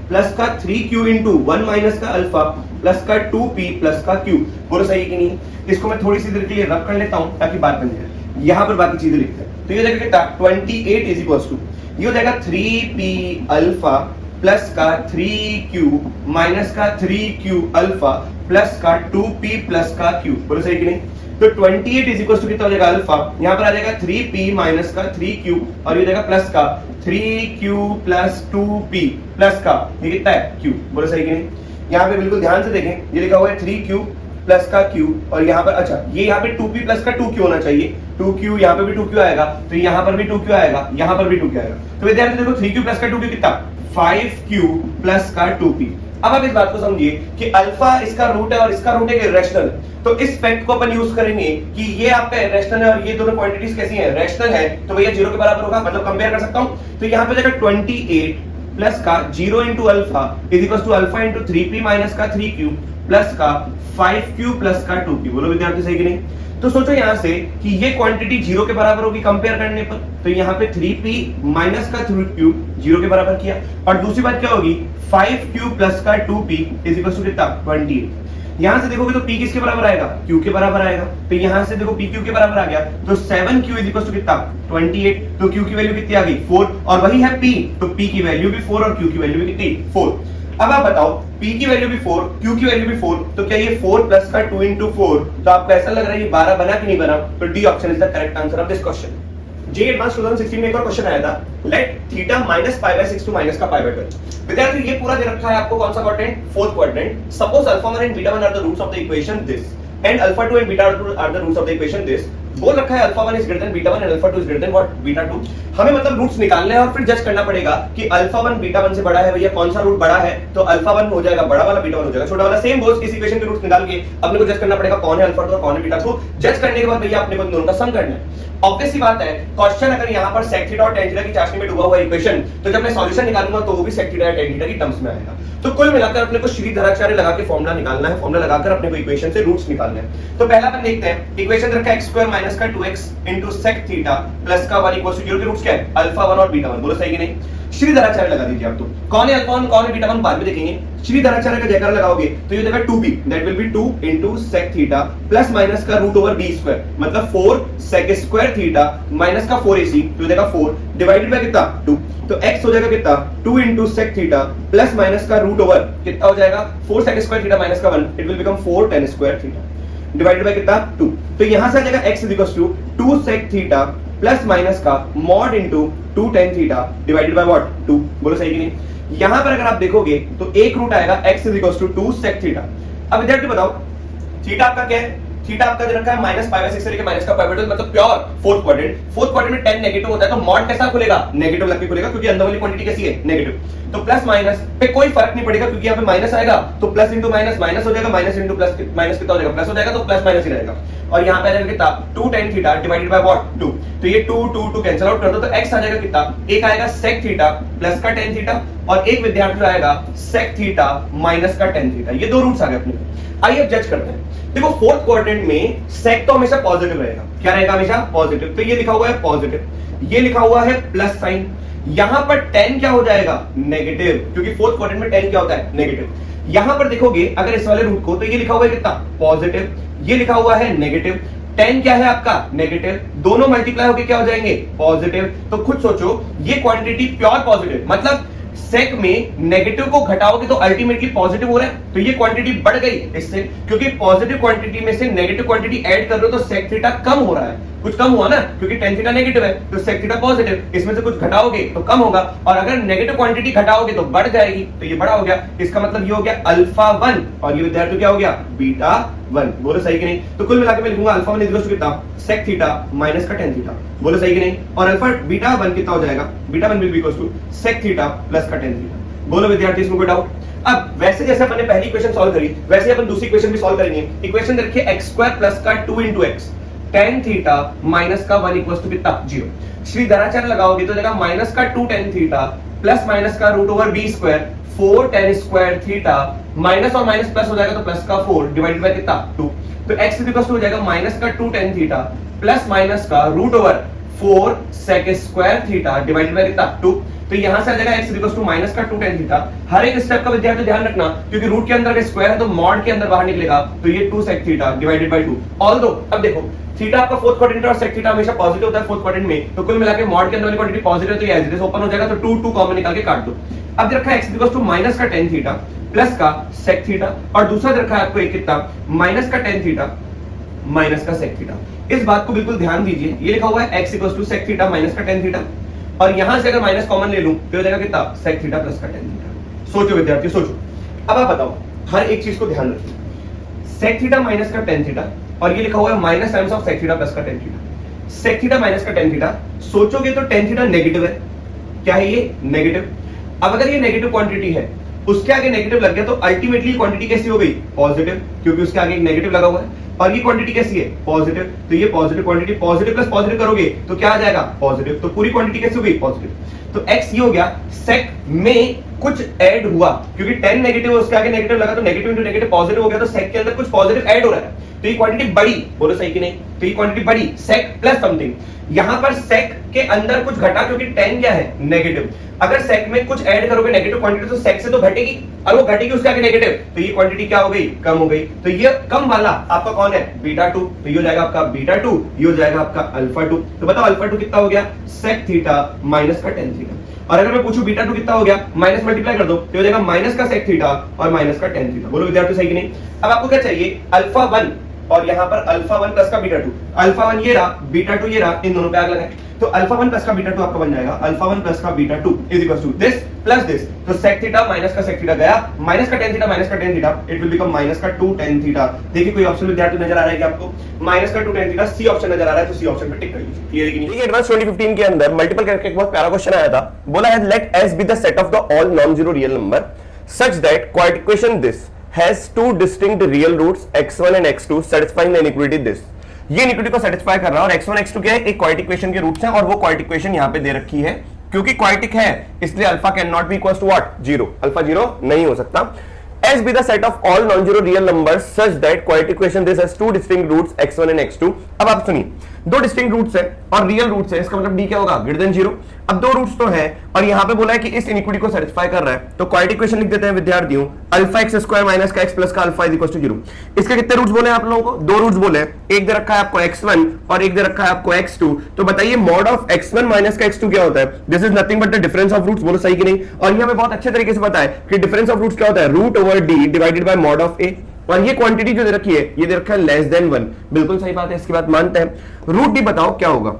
प्लस का 3q इंटू 1 माइनस का अल्फा प्लस का 2p प्लस का q। बोलो सही कि नहीं। इसको मैं थोड़ी सी देर के लिए रब कर लेता हूं ताकि बात बन जाए। यहां पर बाकी चीजें लिखते हैं, तो ये देखो कितना 28 ये हो जाएगा 3p अल्फा प्लस का 3q माइनस का 3q अल्फा प्लस का 2p प्लस का q। बोलो सही कि नहीं। तो 28 कितना हो जाएगा अल्फा, यहां पर आ जाएगा 3p माइनस का 3q और ये हो जाएगा प्लस का 3q प्लस 2p प्लस का ये कितना है q। बोलो सही कि नहीं। यहाँ पे बिल्कुल ध्यान से देखें, ये लिखा हुआ है 3q प्लस का q और यहाँ पर अच्छा ये यहाँ पे 2p प्लस का 2q होना चाहिए, 2q यहाँ पे भी 2q आएगा, तो यहाँ पर भी 2q आएगा, यहाँ पर भी 2q आएगा। तो विद्यार्थी देखो 3q प्लस का 2q कितना 5q प्लस का 2p। अब आप इस बात को समझिए कि अल्फा इसका रूट है और इसका रूट है इरेशनल, तो इस फैक्ट को अपन यूज करेंगे कि ये आपका इरेशनल है और ये दोनों क्वांटिटीज कैसी हैं, रैशनल है, तो भैया 0 के बराबर होगा, मतलब कंपेयर कर सकता हूं। तो यहाँ पे जाएगा 28 प्लस का 0 into alpha is equal to alpha into 3p minus का 3q प्लस का 5q प्लस का 2p। बोलो विद्यार्थी सही कि नहीं। तो सोचो यहां से कि ये क्वांटिटी 0 के बराबर होगी कंपेयर करने पर, तो यहाँ पे 3p माइनस का 3q 0 के बराबर किया, और दूसरी बात क्या होगी 5q प्लस का 2p इज इक्वल टू कितना 28। यहां से देखोगे तो p किसके बराबर आएगा, q के बराबर आएगा, तो यहां से देखो p q के बराबर आ गया, तो 7q इज इक्वल टू कितना 28। तो q की वैल्यू कितनी आ गई 4, और वही है p, तो p की वैल्यू भी 4 और q की वैल्यू भी कितनी 4। अब आप बताओ p की वैल्यू भी 4, q की वैल्यू भी 4, तो क्या ये 4 प्लस का 2 इंटू 4, तो आपको ऐसा लग रहा है ये 12 बना कि नहीं बना, तो d option is the correct answer of this question. JEE advance 2016 में एक और क्वेश्चन आया था, let theta minus pi by 6 to minus का पाई बाय 12। विद्यार्थी ये पूरा दे रखा है आपको कौन सा quadrant, fourth quadrant. Suppose alpha 1 and beta 1 are the roots of the equation this and alpha 2 and beta 2 are the roots of the equation this. बोल रखा है alpha 1 is greater than beta 1 and alpha 2 is greater than what, beta 2। हमें मतलब roots निकालने हैं और फिर जज करना पड़ेगा कि अल्फा 1 बीटा 1 से बड़ा है, भैया कौन सा रूट बड़ा है, तो अल्फा 1 हो जाएगा बड़ा वाला, बीटा 1 हो जाएगा छोटा वाला। सेम गोस इस इक्वेशन के रूट्स निकाल के अपने को जज करना पड़ेगा कौन है अल्फा 2 और कौन है बीटा 2। जज करने के बाद भैया अपने को दोनों का सम करना है। ऑब्वियस सी बात है, क्वेश्चन अगर यहाँ पर sec थीटा और tan थीटा की चाशनी में डूबा हुआ इक्वेशन, तो जब मैं सॉल्यूशन निकालूंगा तो वो भी sec थीटा या tan थीटा की टर्म्स में आएगा। तो कुल मिलाकर अपने को श्रीधराचार्य लगा के फॉर्मूला निकालना है, फॉर्मूला लगाकर अपने को इक्वेशन से रूट्स निकालने हैं। तो पहला अपन देखते हैं, इक्वेशन रखा है x² माइनस का 2x into sec theta plus का 1 इक्वल टू 0 के रूट्स क्या है, अल्फा 1 और बीटा 1। बोलो सही कि नहीं। श्रीधराचार्य लगा दीजिए आप, तो कौन है अल्फा 1 कौन है बीटा 1 बाद में देखेंगे। श्रीधराचार्य का जयकार लगाओगे तो ये देगा 2b, that will B 2 into sec theta plus minus का रूट ओवर b स्क्वायर, मतलब 4 sec स्क्वायर थीटा माइनस का 4ac, तो देगा 4 डिवाइडेड बाय कितना 2, तो x हो जाएगा कितना 2 into sec theta plus minus का रूट ओवर कितना हो जाएगा 4 sec स्क्वायर थीटा माइनस का 1, it will become 4 tan square theta divided by कितना 2। तो यहां से आ जाएगा x is equal to 2 sec theta plus minus का mod into 2 tan theta divided by what 2। बोलो सही कि नहीं। यहां पर अगर आप देखोगे तो एक रूट आएगा x is equal to 2 sec theta. अब विद्यार्थी बताओ थीटा आपका क्या है, थीटा आपका दे रखा है माइनस पाई बाय 6 से लेकर माइनस का पाई बाय 2, मतलब pure fourth quadrant. Fourth quadrant में tan नेगेटिव होता है, तो मॉड कैसा खुलेगा, नेगेटिव लग के खुलेगा, क्योंकि अंदर वाली क्वांटिटी कैसी है नेगेटिव। तो प्लस माइनस पे कोई फर्क नहीं पड़ेगा, क्योंकि यहाँ पे माइनस आएगा तो प्लस इंटू माइनस माइनस हो जाएगा, माइनस इंटू प्लस माइनस कितना हो जाएगा प्लस हो जाएगा, तो प्लस माइनस ही रहेगा। और यहाँ पे आ जाएगा कितना 2 tan theta divided by what 2, तो ये 2 कैंसिल आउट कर दो, तो x आ जाएगा कितना, एक आएगा sec थीटा प्लस का tan थीटा और एक विद्यार्थी आएगा sec थीटा माइनस का tan थीटा। ये दो रूट्स आ गए अपने। आइए अब जज करते हैं। देखो फोर्थ क्वाड्रेंट में sec तो हमेशा पॉजिटिव रहेगा, क्या रहेगा हमेशा पॉजिटिव, तो ये लिखा हुआ है पॉजिटिव, ये लिखा हुआ है प्लस साइन। यहां पर tan क्या हो जाएगा नेगेटिव, क्योंकि फोर्थ क्वाड्रेंट में tan क्या होता है नेगेटिव। यहां पर देखोगे अगर इस वाले रूट को, तो ये लिखा हुआ है कितना पॉजिटिव, ये लिखा हुआ है नेगेटिव, tan क्या है आपका नेगेटिव, दोनों मल्टीप्लाई होकर क्या हो जाएंगे पॉजिटिव। तो खुद सोचो ये क्वांटिटी प्योर पॉजिटिव, मतलब सेक में नेगेटिव को घटाओगे तो अल्टीमेटली पॉजिटिव हो रहा है, तो ये क्वांटिटी बढ़ गई इससे, क्योंकि पॉजिटिव क्वांटिटी में से नेगेटिव क्वांटिटी ऐड कर रहे हो तो सेक थीटा कम हो रहा है। कुछ कम हुआ ना, क्योंकि tan थीटा नेगेटिव है तो sec थीटा पॉजिटिव, इसमें से कुछ घटाओगे तो कम होगा, और अगर नेगेटिव क्वांटिटी घटाओगे तो बढ़ जाएगी, तो ये बड़ा हो गया। इसका मतलब ये हो गया अल्फा 1 और ये विद्यार्थी क्या हो गया बीटा 1। बोलो सही कि नहीं? तो कुल मिलाकर मैं लिखूंगा अल्फा 1 इक्वल टू कितना sec थीटा माइनस का tan थीटा। बोलो सही कि नहीं? और अल्फा बीटा 1 कितना हो जाएगा? Beta 1 will be equal to sec theta plus का tan थीटा। बोलो विद्यार्थी इसमें कोई डाउट? अब वैसे जैसे अपन ने पहली इक्वेशन सॉल्व करी वैसे अपन दूसरी इक्वेशन भी सॉल्व करेंगे। इक्वेशन दे रखी है x² प्लस का 2 into x tan theta minus का 1 इक्वल टू कितना 0। श्री धराचार्य लगाओगे तो देगा माइनस का 2 tan थीटा प्लस माइनस का root over b square 4 tan square theta minus और माइनस प्लस हो जाएगा तो प्लस का 4 डिवाइडेड बाय कितना 2। तो x इक्वल टू हो जाएगा माइनस का 2 tan थीटा प्लस माइनस का root over 4 sec square theta divided by कितना 2। तो यहां से आ जाएगा x इक्वल टू माइनस का 2 tan थीटा। हर एक स्टेप का विद्यार्थी ध्यान रखना, क्योंकि रूट के अंदर का स्क्वायर है तो मॉड के अंदर बाहर निकलेगा, तो ये 2 sec theta divided by 2। Although अब देखो थीटा आपका फोर्थ क्वाड्रेंट और sec थीटा हमेशा पॉजिटिव होता है फोर्थ क्वाड्रेंट में, तो कुल मिलाकर मॉड के अंदर वाली क्वांटिटी पॉजिटिव है तो ये एज इट इज ओपन हो जाएगा, तो 2 कॉमन निकाल के काट दो। अब रखा है x इक्वल टू माइनस का tan थीटा प्लस का sec थीटा, और दूसरा रखा है आपको एक कितना माइनस का tan थीटा माइनस का sec थीटा। इस बात को बिल्कुल ध्यान दीजिए, ये लिखा हुआ है x equal to sec theta minus का tan थीटा, और यहां से अगर माइनस कॉमन ले लूं तो हो जाएगा कितना sec थीटा प्लस का tan थीटा। सोचो विद्यार्थी सोचो। अब आप बताओ हर एक चीज को ध्यान रखिए, sec थीटा माइनस का tan थीटा और ये लिखा हुआ है minus times of sec theta plus का tan theta. sec theta minus का tan थीटा सोचोगे तो tan थीटा नेगेटिव है, क्या है ये नेगेटिव। अब अगर ये नेगेटिव क्वांटिटी है उसके आगे नेगेटिव लग गया तो अल्टीमेटली क्वांटिटी कैसी हो गई पॉजिटिव, क्योंकि उसके आगे एक नेगेटिव लगा हुआ है, और ये क्वांटिटी कैसी है पॉजिटिव, तो ये positive quantity positive plus positive करोगे तो क्या आ जाएगा पॉजिटिव, तो पूरी क्वांटिटी कैसी हो गई पॉजिटिव। तो x ये हो गया sec में कुछ ऐड हुआ, क्योंकि 10 नेगेटिव उसके आगे नेगेटिव लगा तो नेगेटिव इनटू नेगेटिव पॉजिटिव हो गया, तो sec के अंदर कुछ पॉजिटिव ऐड हो रहा है, तो ये क्वांटिटी बढ़ी। बोलो सही कि नहीं? तो ये क्वांटिटी बढ़ी sec प्लस समथिंग। यहां पर sec के अंदर कुछ घटा, क्योंकि 10 क्या है नेगेटिव। अगर sec में कुछ ऐड करोगे नेगेटिव क्वांटिटी तो sec से तो घटेगी, और वो घटेगी उसके आगे नेगेटिव, तो ये क्वांटिटी क्या हो गई कम हो गई। तो ये कम वाला आपका कौन है बीटा 2, तो ये हो जाएगा आपका बीटा 2, ये हो जाएगा आपका अल्फा 2। तो बताओ अल्फा 2 कितना हो गया sec थीटा माइनस का tan थीटा, और अगर मैं पूछूं बीटा 2 कितना हो गया माइनस मल्टीप्लाई कर दो तो हो जाएगा माइनस का sec थीटा और माइनस का tan थीटा। बोलो विद्यार्थी सही कि नहीं? अब आपको क्या चाहिए अल्फा 1 और यहां पर अल्फा 1 प्लस का बीटा 2। अल्फा 1 ये रहा, बीटा 2 ये रहा, इन दोनों पे आग लगाए तो अल्फा 1 प्लस का बीटा 2 आपका बन जाएगा अल्फा 1 प्लस का beta 2 is equal to this plus this. तो sec थीटा माइनस का sec थीटा गया, माइनस का tan थीटा माइनस का tan theta, it will become minus का 2 tan थीटा। देखिए कोई ऑप्शन विद्यार्थी नजर आ रहा है कि आपको माइनस का 2 tan थीटा सी ऑप्शन नजर आ रहा है, तो सी ऑप्शन पे टिक कर लीजिए। क्लियर है कि नहीं? देखिए एडवांस 2015 के अंदर मल्टीपल करके एक बहुत प्यारा क्वेश्चन आया था, बोला है let s be the set of the all non zero real number such that quadratic equation this has two distinct real roots x1 and x2 satisfying the inequality this। ये equity को satisfy कर रहा है, और x1 x2 क्या है एक quadratic equation के रूट्स हैं, और वो क्वाड्रेटिक इक्वेशन यहां पे दे रखी है, क्योंकि क्वाड्रेटिक है इसलिए alpha can not be equals to what 0, alpha 0 नहीं हो सकता। S be the set of all non-zero real numbers such that quadratic equation this has two distinct roots x1 and x2। अब आप सुनिए, दो डिस्टिंक्ट रूट्स है और real roots है, इसका मतलब d क्या होगा ग्रेटर देन 0। अब दो रूट्स तो है और यहां पे बोला है कि इस इनइक्विटी को सेटिस्फाई कर रहा है, तो क्वाड्रेटिक इक्वेशन लिख देते हैं विद्यार्थियों अल्फा x स्क्वायर माइनस का x प्लस का अल्फा इज इक्वल टू 0। इसके कितने रूट्स बोले आप लोगों को? दो रूट्स बोले, एक दे रखा है आपको x1 और एक दे रखा है आपको x2। तो बताइए मॉड ऑफ x1 माइनस का x2 क्या होता है? This is nothing but the difference of roots. बोलो सही कि नहीं? और ये हमें बहुत अच्छे तरीके से पता है कि डिफरेंस ऑफ रूट्स क्या होता है root over d divided by mod of a, और ये क्वांटिटी जो दे रखी है ये दे रखा है लेस देन 1। बिल्कुल सही बात है, इसकी बात मानते हैं। रूट डी बताओ क्या होगा?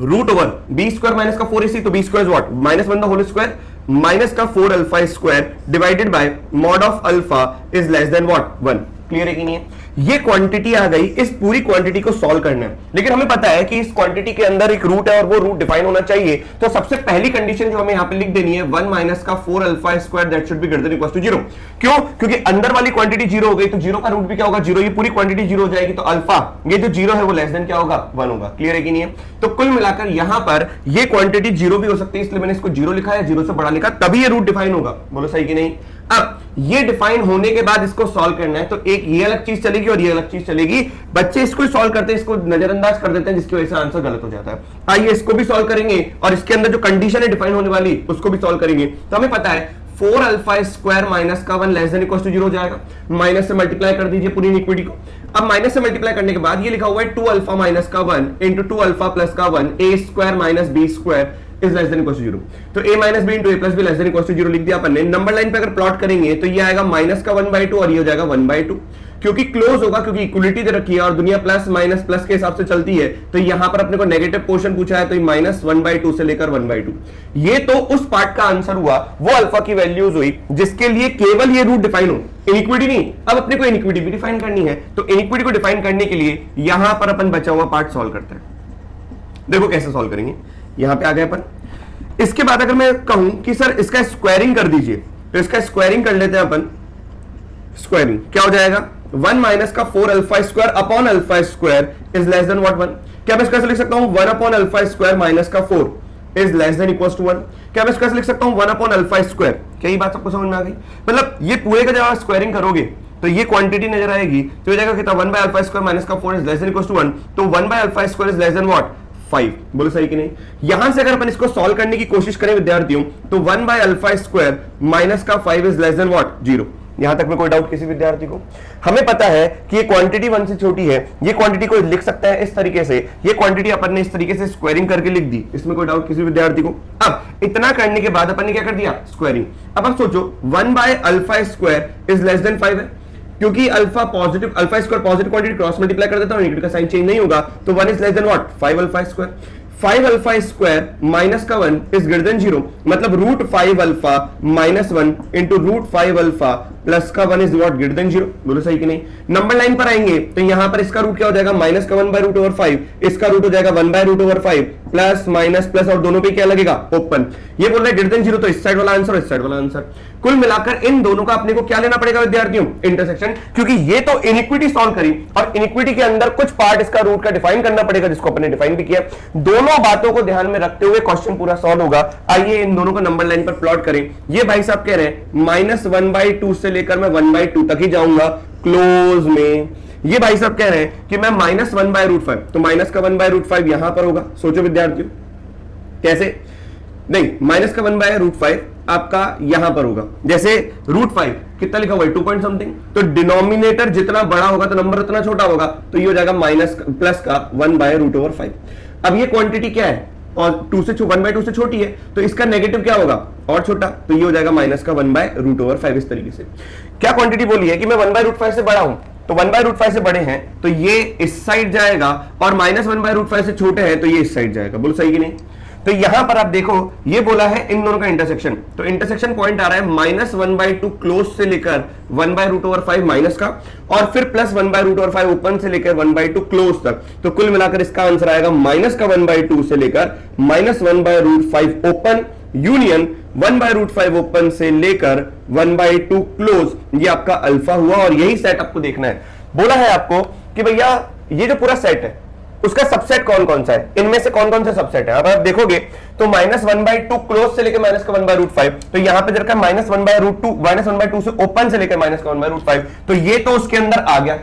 Root over b square minus का 4ac, तो b square is what minus 1 the whole square minus का 4 alpha square divided by mod of alpha is less than what 1। Clear है कि नहीं है? ये क्वांटिटी आ गई, इस पूरी क्वांटिटी को सॉल्व करना है, लेकिन हमें पता है कि इस क्वांटिटी के अंदर एक रूट है और वो रूट डिफाइन होना चाहिए। तो सबसे पहली कंडीशन जो हमें यहां पे लिख देनी है 1 माइनस का 4 alpha square that should be greater than equal to 0। क्यों? क्योंकि अंदर वाली क्वांटिटी 0 हो गई तो 0 का रूट भी क्या होगा 0, ये पूरी क्वांटिटी 0 हो जाएगी, तो अल्फा ये जो 0 है वो लेस देन क्या होगा 1 होगा। क्लियर है कि नहीं है? तो कुल मिलाकर यहां पर ये क्वांटिटी 0 भी हो सकती है, इसलिए मैंने इसको 0 लिखा है, 0 से बड़ा लिखा, तभी ये रूट डिफाइन होगा। बोलो सही कि नहीं? अब ये डिफाइन होने के बाद इसको सॉल्व करना है, तो एक ये अलग चीज चलेगी और ये अलग चीज चलेगी। बच्चे इसको सॉल्व करते हैं, इसको नजरअंदाज कर देते हैं, जिसकी वजह से आंसर गलत हो जाता है। आइए इसको भी सॉल्व करेंगे और इसके अंदर जो कंडीशन है डिफाइन होने वाली उसको भी सॉल्व करेंगे। तो हमें पता है 4 अल्फा स्क्वायर माइनस का 1 लेस देन इक्वल टू 0 हो जाएगा। माइनस से मल्टीप्लाई कर दीजिए पूरी इक्विटी को। अब माइनस से मल्टीप्लाई करने के बाद ये लिखा हुआ है 2 अल्फा माइनस का 1 इंटू 2 अल्फा प्लस का 1 a square minus b square is less than equal to 0। तो a minus b into a plus b less than equal to 0 लिख दिया अपन ने। नंबर लाइन पे अगर प्लॉट करेंगे तो ये आएगा माइनस का 1/2 और ये हो जाएगा 1/2। क्योंकि क्लोज होगा, क्योंकि इक्वलिटी दे रखी है और दुनिया प्लस माइनस प्लस के हिसाब से चलती है, तो यहां पर अपने को नेगेटिव पोर्शन पूछा है, तो -1/2 से लेकर 1/2। ये तो उस पार्ट का आंसर हुआ, वो अल्फा की वैल्यूज हुई जिसके लिए केवल ये रूट डिफाइन हो, इनइक्विटी नहीं। अब अपने को इनइक्विटी भी डिफाइन करनी है, तो इनइक्विटी को डिफाइन करने के लिए यहां पर अपन बचा हुआ पार्ट सॉल्व करते हैं। देखो कैसे सॉल्व करेंगे, यहां पे आ गए अपन। इसके बाद अगर मैं कहूं कि सर इसका स्क्वायरिंग कर दीजिए, तो इसका स्क्वायरिंग कर लेते हैं अपन। स्क्वायरिंग क्या हो जाएगा, 1 माइनस का 4 alpha square upon alpha square is less than what 1। क्या मैं इसका लिख सकता हूं 1 अपॉन अल्फा स्क्वायर माइनस का 4 is less than equals to 1। क्या मैं इसका लिख सकता हूं 1 अपॉन अल्फा स्क्वायर। क्या ये बात सबको समझ में आ गई? मतलब ये पूरे का जब आप स्क्वायरिंग करोगे तो ये क्वांटिटी नजर आएगी, तो हो जाएगा कितना 1 बाय अल्फा स्क्वायर माइनस का 4 is less than equals to 1। तो 1 by alpha square is less than what 5। बोलो सही कि नहीं? यहां से अगर अपन इसको सॉल्व करने की कोशिश करें विद्यार्थियों, तो 1 बाय अल्फा स्क्वायर माइनस का 5 इज लेस देन व्हाट 0। यहां तक में कोई डाउट किसी विद्यार्थी को? हमें पता है कि ये क्वांटिटी 1 से छोटी है, ये क्वांटिटी को लिख सकता है इस तरीके से, ये क्वांटिटी अपन ने इस तरीके से स्क्वायरिंग करके लिख दी। इसमें कोई डाउट किसी विद्यार्थी को? अब इतना करने के बाद अपन ने क्या कर दिया, स्क्वायरिंग। अब आप सोचो 1 by alpha square is less then 5 है, क्योंकि alpha positive, alpha square positive quantity cross multiply कर देता हूं, नेगेटिव का साइन चेंज नहीं होगा, तो 1 is less than what 5 alpha square. 5 alpha square minus का 1 इज ग्रेटर देन 0, मतलब root 5 alpha minus 1 into root 5 alpha plus का 1 इज व्हाट ग्रेटर देन 0। बोलो सही कि नहीं? नंबर लाइन पर आएंगे तो यहां पर इसका रूट क्या हो जाएगा, माइनस का 1 बाय रूट ओवर 5, इसका रूट हो जाएगा 1 by root over 5 plus minus plus, और दोनों पे क्या लगेगा ओपन। ये बोल रहा है ग्रेटर देन 0, तो इस साइड वाला आंसर और इस साइड वाला आंसर। कुल मिलाकर इन दोनों का अपने को क्या लेना पड़ेगा विद्यार्थियों, इंटरसेक्शन, क्योंकि ये तो इनइक्विटी सॉल्व करी और इनइक्विटी के अंदर कुछ पार्ट इसका रूट का डिफाइन करना पड़ेगा, जिसको अपने डिफाइन भी किया। दोनों बातों को ध्यान में रखते हुए क्वेश्चन पूरा सॉल्व होगा। आइए इन दोनों को नंबर लाइन पर प्लॉट करें। ये भाई साहब कह रहे हैं -1/2 से लेकर मैं 1/2 तक ही जाऊंगा क्लोज में। ये भाई साहब कह रहे हैं कि मैं -1/√5, तो माइनस का 1/√5 यहां पर होगा। सोचो विद्यार्थियों कैसे, नहीं माइनस का 1/√5 आपका यहां पर होगा। जैसे √5 कितना लिखा हुआ है 2 पॉइंट समथिंग, तो डिनोमिनेटर जितना बड़ा होगा तो नंबर उतना छोटा होगा, तो ये हो जाएगा माइनस प्लस का 1/√5। अब ये क्वांटिटी क्या है, और 1/2 से छोटी है, तो इसका नेगेटिव क्या होगा और छोटा, तो ये हो जाएगा माइनस का 1/√5 इस तरीके से। क्या क्वांटिटी बोली है कि मैं 1/√5 से बड़ा हूं, तो 1/√5 से बड़े हैं तो ये इस साइड जाएगा, और -1/√5 से छोटे हैं तो ये इस साइड जाएगा। बोलो सही कि नहीं? तो यहां पर आप देखो ये बोला है इन दोनों का इंटरसेक्शन, तो इंटरसेक्शन पॉइंट आ रहा है -1/2 क्लोज से लेकर 1/√5 माइनस का, और फिर प्लस 1/√5 ओपन से लेकर 1/2 क्लोज तक। तो कुल मिलाकर इसका आंसर आएगा माइनस का 1/2 से लेकर -1/√5 ओपन यूनियन 1/√5 ओपन से लेकर 1/2 क्लोज। ये आपका अल्फा हुआ, और यही सेट आपको देखना है। बोला है आपको कि भैया ये जो पूरा सेट है उसका सबसेट कौन कौन सा है, इनमें से कौन कौन सा सबसेट है। अब आप देखोगे तो -1/2 क्लोज से लेकर माइनस का 1/√5, तो यहां पे जरा -1/2 से ओपन से लेकर माइनस का 1/√5, तो ये तो उसके अंदर आ गया।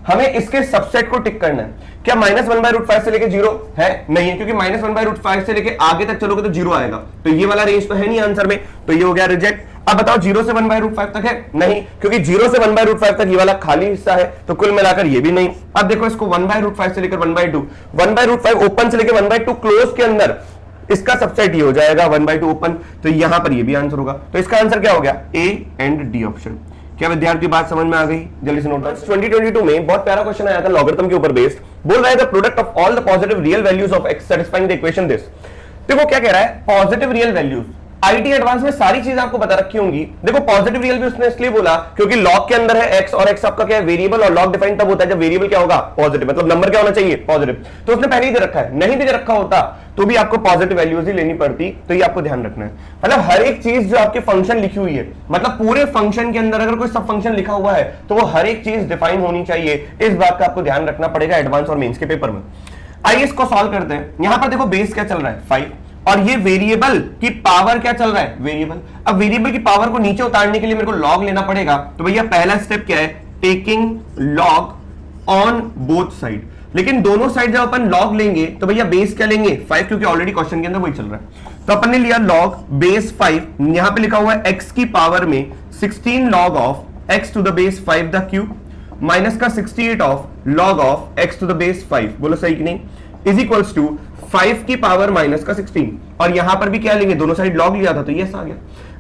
हमें इसके सबसेट को टिक करना है। क्या -1/√5 से लेकर 0 है? नहीं है, क्योंकि -1/5 से लेकर आगे तक चलोगे तो 0 आएगा, तो ये वाला रेंज तो है नहीं आंसर में, तो ये हो गया रिजेक्ट। अब बताओ 0 से 1/5 तक है? नहीं, क्योंकि 0 से 1/5 तक ये वाला खाली हिस्सा है, तो कुल मिलाकर ये भी नहीं। अब देखो इसको 1/5 से लेकर 1/2, 1/5 ओपन से लेकर 1/2 क्लोज के अंदर इसका सबसेट ये हो जाएगा 1/2 ओपन, तो यहां पर ये भी आंसर होगा। तो इसका आंसर क्या हो गया, ए एंड डी ऑप्शन। क्या विद्यार्थी बात समझ में आ गई? जल्दी से नोट डाउन। 2022 में बहुत प्यारा क्वेश्चन आया था लॉगरिथम के ऊपर बेस्ड। बोल रहा है the product of all the positive real values of x satisfying the equation this. देखो क्या कह रहा है, positive real values. IT advance में सारी चीजें आपको बता रखी होंगी। देखो पॉजिटिव रियल भी उसने इसलिए बोला क्योंकि लॉग के अंदर है x, और x आपका क्या है वेरिएबल, और लॉग डिफाइन तब होता है जब वेरिएबल क्या होगा पॉजिटिव, मतलब नंबर क्या होना चाहिए पॉजिटिव। तो उसने पहले ही दे रखा है, नहीं दे रखा होता तो भी आपको पॉजिटिव वैल्यूज ही लेनी पड़ती, तो ये आपको ध्यान रखना है। मतलब हर एक चीज जो आपके फंक्शन लिखी हुई है, मतलब पूरे फंक्शन के अंदर अगर कोई सब फंक्शन लिखा हुआ है तो वो हर एक चीज डिफाइन होनी चाहिए। इस बात का आपको ध्यान रखना पड़ेगा एडवांस और मेंस के पेपर में। आइए इसको सॉल्व करते हैं। यहां पर देखो बेस क्या चल रहा है 5, और ये वेरिएबल की पावर क्या चल रहा है वेरिएबल। अब वेरिएबल की पावर को नीचे उतारने के लिए मेरे को लॉग लेना पड़ेगा, तो भैया पहला स्टेप क्या है, taking log on both side. लेकिन दोनों साइड जब अपन लॉग लेंगे तो भैया बेस क्या लेंगे 5, क्योंकि ऑलरेडी क्वेश्चन के अंदर वही चल रहा है। तो अपन ने लिया लॉग बेस 5, यहां पे लिखा हुआ है x की पावर में 16 log of x to the base 5 the cube minus का 68 of log of x to the base 5। बोलो सही कि नहीं? इज इक्वल्स टू 5 की पावर माइनस का 16, और यहां पर भी क्या लेंगे, दोनों साइड लॉग लिया था तो ये आ गया।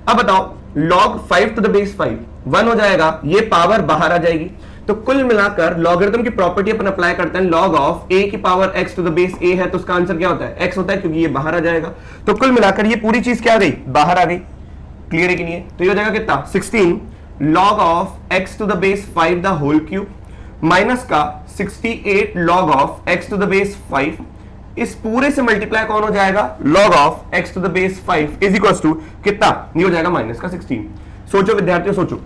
अब बताओ log 5 टू द बेस 5 1 हो जाएगा, ये पावर बाहर आ जाएगी, तो कुल मिलाकर लॉगरिथम की प्रॉपर्टी अपन अप्लाई करते हैं, log ऑफ a की power x to the base a है तो उसका आंसर क्या होता है x होता है, क्योंकि ये बाहर आ जाएगा। तो कुल मिलाकर ये पूरी चीज क्या आ गई, बाहर आ गई। क्लियर है कि नहीं है? तो ये हो जाएगा कितना 16 log of x to the base 5 the whole cube minus का 68 log of x to the base 5, इस पूरे से मल्टीप्लाई कौन हो जाएगा, log of x to the base 5 is equal to कितना, ये हो जाएगा माइनस का 16। सोचो विद्यार्थियों, सोचो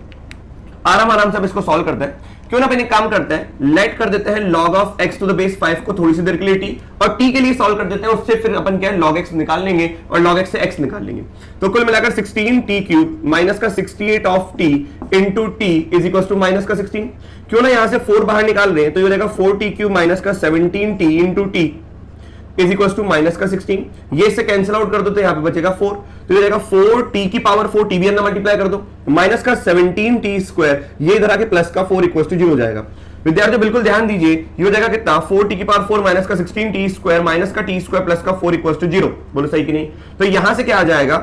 आराम आराम से अब इसको सॉल्व करते हैं। क्यों ना अपन एक काम करते हैं, लेट कर देते हैं log of x to the base 5 को थोड़ी सी देर के लिए t, और t के लिए सॉल्व कर देते हैं, उससे फिर अपन क्या है log x निकाल लेंगे और log x से x निकाल लेंगे। तो कुल मिलाकर 16t क्यूब माइनस का 68 of t into t is equal to minus का 16। क्यों ना यहां से 4 बाहर निकाल रहे हैं, तो ये हो जाएगा 4t क्यूब माइनस का 17t into t is equal to minus का 16। ये से कैंसिल आउट कर दो तो यहाँ पे बचेगा 4, तो ये जाएगा 4t की पावर 4, t भी अंदर मल्टीप्लाई कर दो, माइनस का 17t स्क्वायर, ये इधर आके प्लस का 4 इक्वल टू 0 हो जाएगा। विद्यार्थियों बिल्कुल ध्यान दीजिए, ये हो जाएगा कितना 4t की पावर 4 माइनस का 16t स्क्वायर माइनस का t स्क्वायर प्लस का 4 इक्वल टू 0। बोलो सही कि नहीं? तो यहां से क्या आ जाएगा